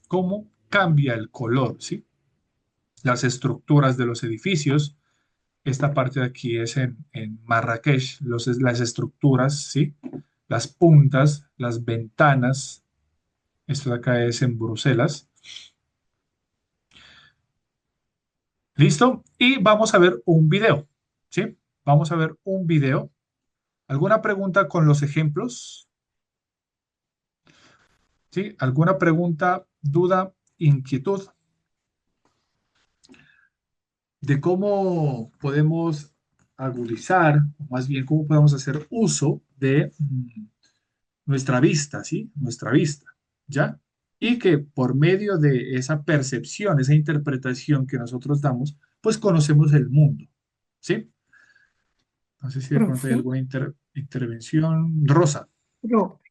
cómo cambia el color, ¿sí? Las estructuras de los edificios. Esta parte de aquí es en Marrakech, las estructuras, ¿sí? Las puntas, las ventanas. Esto de acá es en Bruselas. ¿Listo? Y vamos a ver un video, ¿sí? Vamos a ver un video. ¿Alguna pregunta con los ejemplos? ¿Sí? ¿Alguna pregunta, duda, inquietud de cómo podemos agudizar, o más bien cómo podemos hacer uso de nuestra vista, ¿sí? Nuestra vista, ¿ya? Y que por medio de esa percepción, esa interpretación que nosotros damos, pues conocemos el mundo, ¿sí? No sé si de pronto hay Profe, alguna intervención. Rosa, profe,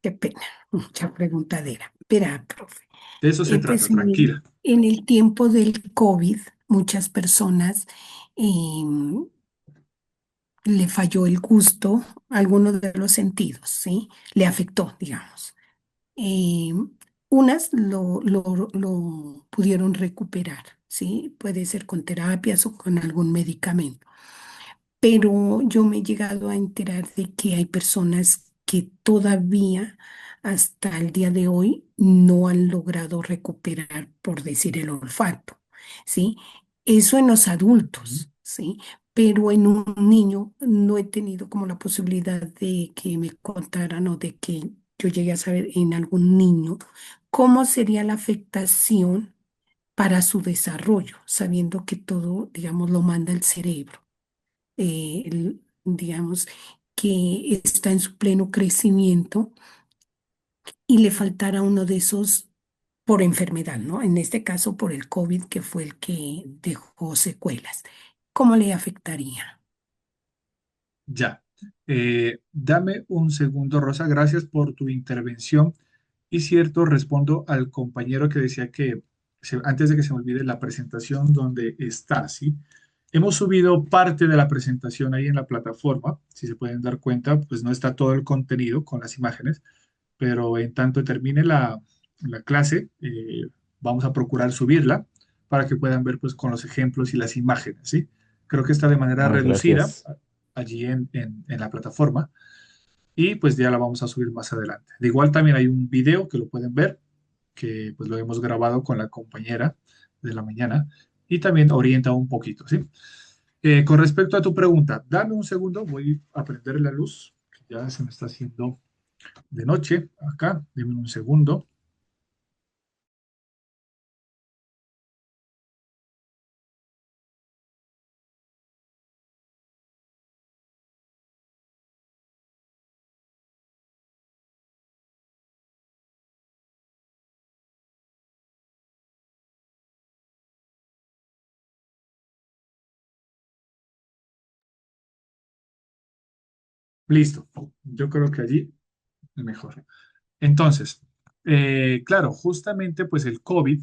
qué pena, mucha preguntadera. Verá, profe, de eso se pues trata, tranquila. en el tiempo del COVID, muchas personas em, le falló el gusto, alguno de los sentidos, ¿sí? Le afectó, digamos. Eh, unas lo pudieron recuperar, ¿sí? Puede ser con terapias o con algún medicamento. Pero yo me he llegado a enterar de que hay personas que todavía hasta el día de hoy no han logrado recuperar, por decir, el olfato, ¿sí? Eso en los Ujú. adultos, ¿sí? Pero en un niño no he tenido como la posibilidad de que me contaran o de que yo llegue a saber en algún niño cómo sería la afectación para su desarrollo, sabiendo que todo, digamos, lo manda el cerebro, digamos, que está en su pleno crecimiento y le faltara uno de esos por enfermedad, ¿no? En este caso por el COVID, que fue el que dejó secuelas. ¿Cómo le afectaría? Ya. Dame un segundo, Rosa. Gracias por tu intervención. Y cierto, respondo al compañero que decía que antes de que se me olvide la presentación donde está, ¿sí? Hemos subido parte de la presentación ahí en la plataforma. Si se pueden dar cuenta, pues no está todo el contenido con las imágenes, pero en tanto termine la clase, vamos a procurar subirla para que puedan ver pues con los ejemplos y las imágenes, ¿sí? Creo que está de manera Ah, reducida gracias. allí en la plataforma y pues ya la vamos a subir más adelante. De igual también hay un video que lo pueden ver, que pues lo hemos grabado con la compañera de la mañana y también orienta un poquito, ¿sí? Con respecto a tu pregunta, dame un segundo, voy a prender la luz, que ya se me está haciendo de noche acá, dime un segundo. Listo, yo creo que allí es mejor. Entonces, claro, justamente pues el COVID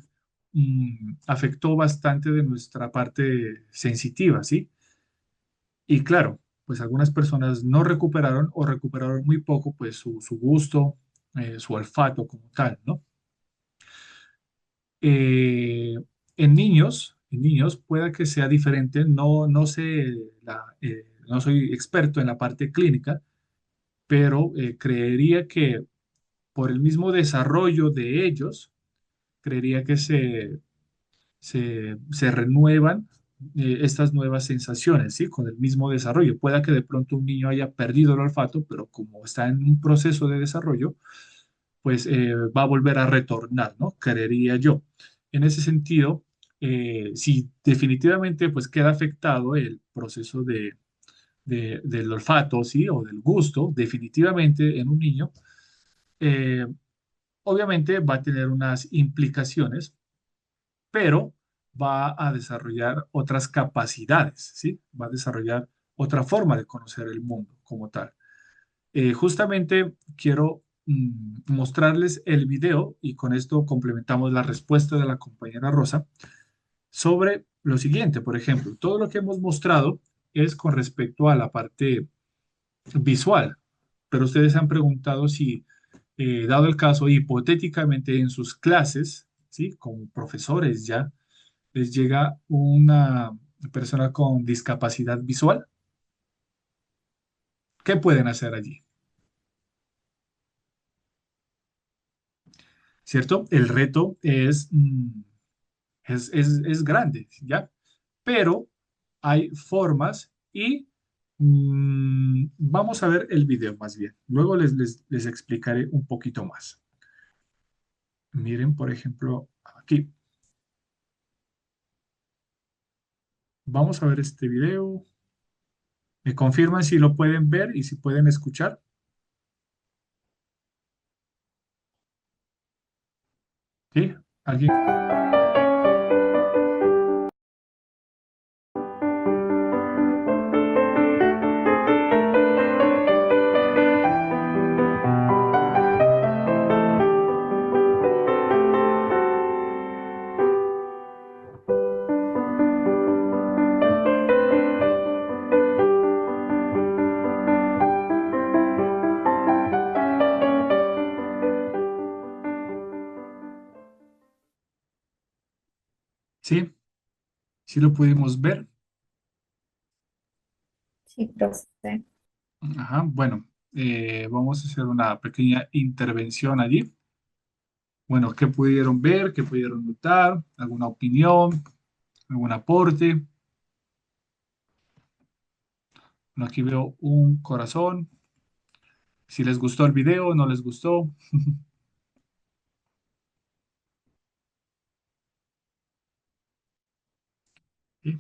afectó bastante de nuestra parte sensitiva, ¿sí? Y claro, pues algunas personas no recuperaron o recuperaron muy poco pues su gusto, su olfato como tal, ¿no? Eh, en niños pueda que sea diferente, no sé, no soy experto en la parte clínica, pero creería que por el mismo desarrollo de ellos, creería que se renuevan estas nuevas sensaciones, ¿sí? Con el mismo desarrollo. Pueda que de pronto un niño haya perdido el olfato, pero como está en un proceso de desarrollo, pues va a volver a retornar, ¿no? Creería yo. En ese sentido, si definitivamente pues queda afectado el proceso del olfato, ¿sí? O del gusto, definitivamente en un niño, eh, obviamente va a tener unas implicaciones, pero va a desarrollar otras capacidades, ¿sí? Va a desarrollar otra forma de conocer el mundo como tal. Justamente quiero mostrarles el video y con esto complementamos la respuesta de la compañera Rosa sobre lo siguiente. Por ejemplo, todo lo que hemos mostrado es con respecto a la parte visual, pero ustedes se han preguntado si, dado el caso, hipotéticamente en sus clases, ¿sí? Como profesores ya, les llega una persona con discapacidad visual, ¿qué pueden hacer allí? ¿Cierto? El reto es grande, ¿ya? Pero hay formas y vamos a ver el video más bien. Luego les explicaré un poquito más. Miren, por ejemplo, aquí. Vamos a ver este video. ¿Me confirman si lo pueden ver y si pueden escuchar? ¿Sí? ¿Alguien? ¿Sí? ¿Sí lo pudimos ver? Sí, profe. Ajá, bueno, vamos a hacer una pequeña intervención allí. Bueno, ¿qué pudieron ver? ¿Qué pudieron notar? ¿Alguna opinión? ¿Algún aporte? Bueno, aquí veo un corazón. Si les gustó el video, no les gustó. Sí.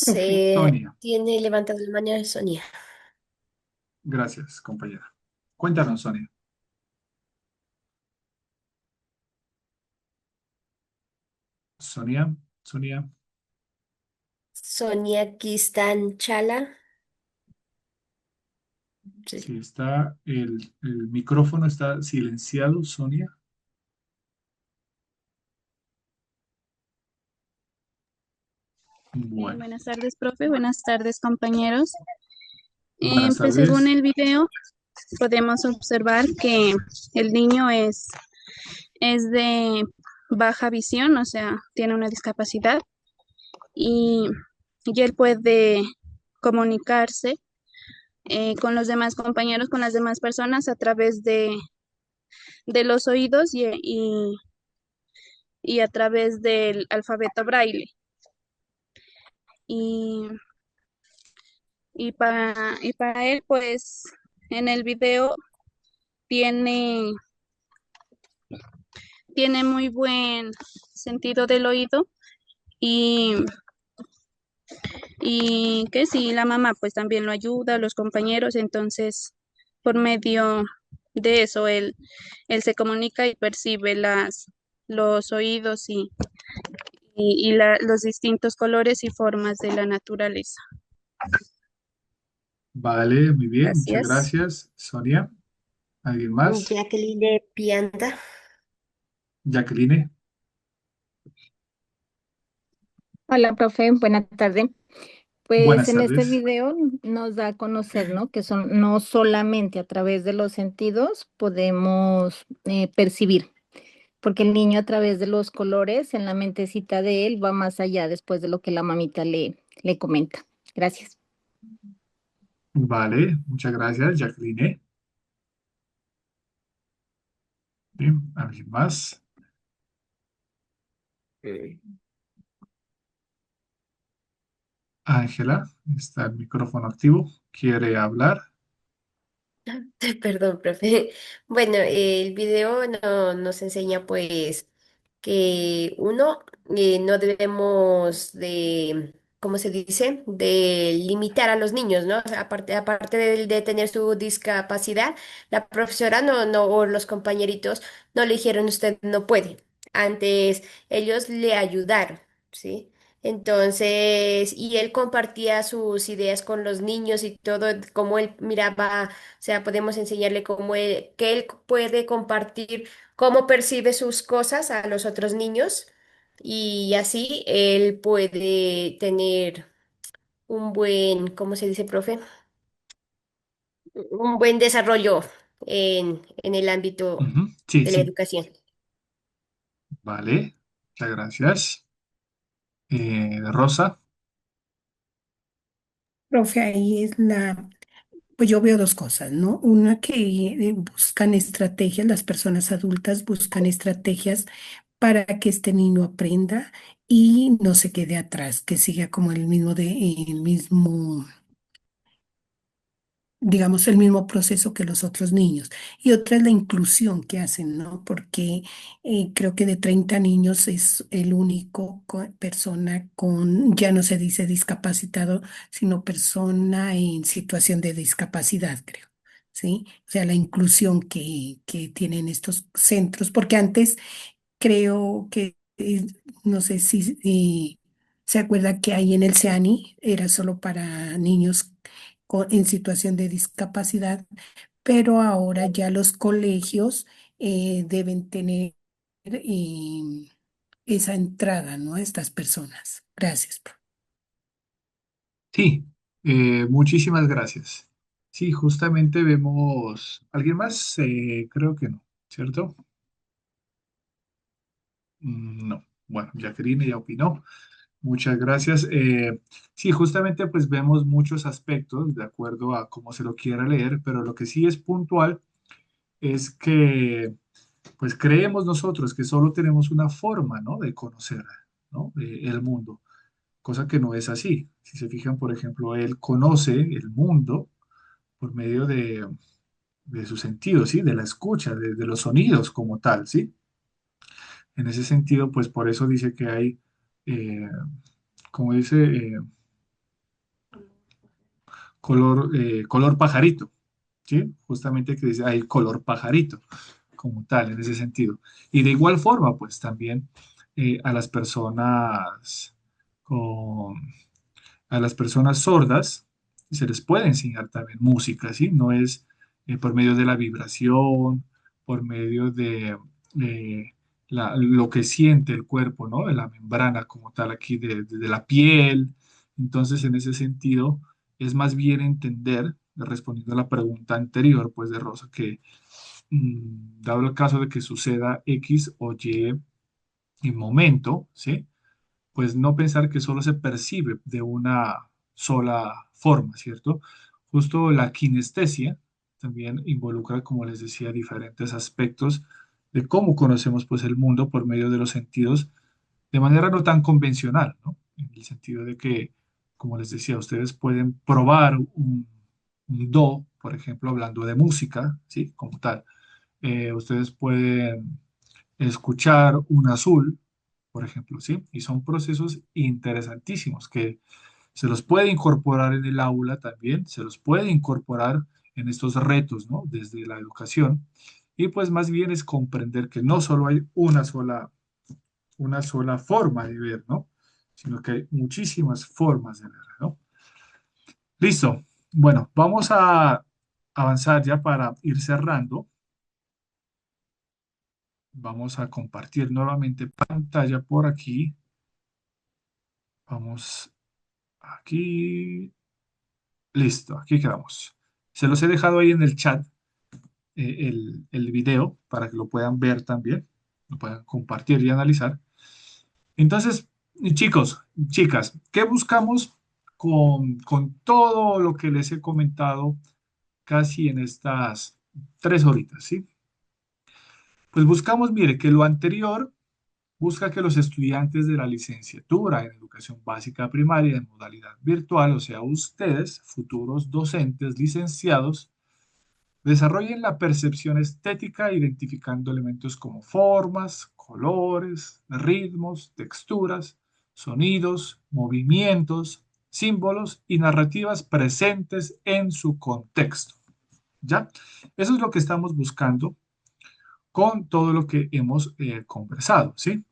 Profe. Se Sonia, tiene levantado la mano Sonia. gracias, compañera. Cuéntanos, Sonia. Sonia, Sonia, Sonia Kistan Chala. Sí. si está el micrófono está silenciado, Sonia. Bueno, Buenas tardes, profe. Buenas tardes, compañeros. buenas Pues según tardes. el video, podemos observar que el niño es de baja visión, o sea, tiene una discapacidad y, y él puede comunicarse con los demás compañeros, con las demás personas a través de los oídos y a través del alfabeto braille. Y, y para él, pues, en el video tiene, tiene muy buen sentido del oído y, y que sí, la mamá pues también lo ayuda, los compañeros, entonces por medio de eso él se comunica y percibe los oídos y los distintos colores y formas de la naturaleza. Vale, muy bien, muchas Gracias. gracias, Sonia. ¿Alguien más? Jacqueline Pianda. Jacqueline. Hola, profe, buena tarde. Pues Buenas en este tardes. video nos da a conocer, ¿no? Que son no solamente a través de los sentidos podemos percibir, porque el niño a través de los colores en la mentecita de él va más allá después de lo que la mamita le comenta. Gracias. Vale, muchas gracias, Jacqueline. Bien, ¿alguien más? Ángela, está el micrófono activo. ¿Quiere hablar? Perdón, profe. Bueno, el video nos enseña pues que uno no debemos de, ¿cómo se dice? De limitar a los niños, ¿no? O sea, aparte de tener su discapacidad, la profesora o los compañeritos no le dijeron usted no puede. Antes ellos le ayudaron, ¿sí? Entonces, y él compartía sus ideas con los niños y todo, como él miraba, o sea, podemos enseñarle que él puede compartir cómo percibe sus cosas a los otros niños y así él puede tener un buen, ¿cómo se dice, profe? Un buen desarrollo en el ámbito Ujú, sí, de la sí. educación. Vale, muchas gracias. Rosa. Profe, ahí es pues yo veo dos cosas, ¿no? Una que buscan estrategias, las personas adultas buscan estrategias para que este niño aprenda y no se quede atrás, que siga como el mismo, digamos, el mismo proceso que los otros niños. Y otra es la inclusión que hacen, ¿no? Porque creo que de 30 niños es el único persona con, ya no se dice discapacitado, sino persona en situación de discapacidad, creo. ¿Sí? O sea, la inclusión que tienen estos centros, porque antes creo que, no sé si se acuerda que ahí en el SEANI era solo para niños en situación de discapacidad, pero ahora ya los colegios deben tener esa entrada, ¿no? A estas personas. Gracias, profe. Sí, muchísimas gracias. Sí, justamente vemos. ¿Alguien más? Creo que no, ¿cierto? No. Bueno, Jacqueline ya opinó. Muchas gracias. Sí, justamente pues vemos muchos aspectos de acuerdo a cómo se lo quiera leer, pero lo que sí es puntual es que pues creemos nosotros que solo tenemos una forma, ¿no? De conocer, ¿no? El mundo, cosa que no es así. Si se fijan, por ejemplo, él conoce el mundo por medio de sus sentidos, ¿sí? De la escucha, de los sonidos como tal, ¿sí? En ese sentido, pues por eso dice que hay, eh, como dice, color pajarito, ¿sí? Justamente que dice, hay color pajarito como tal, en ese sentido. Y de igual forma, pues también a las personas con, a las personas sordas se les puede enseñar también música, ¿sí? No es por medio de la vibración, por medio de lo que siente el cuerpo, ¿no? De la membrana como tal aquí, de la piel. Entonces, en ese sentido, es más bien entender, respondiendo a la pregunta anterior, pues de Rosa, que dado el caso de que suceda X o Y en momento, ¿sí? Pues no pensar que solo se percibe de una sola forma, ¿cierto? Justo la kinestesia también involucra, como les decía, diferentes aspectos de cómo conocemos pues el mundo por medio de los sentidos de manera no tan convencional, ¿no? En el sentido de que, como les decía, ustedes pueden probar un do, por ejemplo, hablando de música, ¿sí? Como tal. Ustedes pueden escuchar un azul, por ejemplo, ¿sí? Y son procesos interesantísimos que se los puede incorporar en el aula también, se los puede incorporar en estos retos, ¿no? Desde la educación. Y pues más bien es comprender que no solo hay una sola forma de ver, ¿no? Sino que hay muchísimas formas de ver, ¿no? Listo. Bueno, vamos a avanzar ya para ir cerrando. Vamos a compartir nuevamente pantalla por aquí. Vamos Aquí, listo, aquí quedamos. Se los he dejado ahí en el chat, el video, para que lo puedan ver también, lo puedan compartir y analizar. Entonces, chicos, chicas, ¿qué buscamos con todo lo que les he comentado casi en estas 3 horitas, ¿sí? Pues buscamos, mire, que lo anterior busca que los estudiantes de la licenciatura en educación básica primaria en modalidad virtual, o sea, ustedes, futuros docentes licenciados, desarrollen la percepción estética identificando elementos como formas, colores, ritmos, texturas, sonidos, movimientos, símbolos y narrativas presentes en su contexto. ¿Ya? Eso es lo que estamos buscando con todo lo que hemos conversado, ¿sí?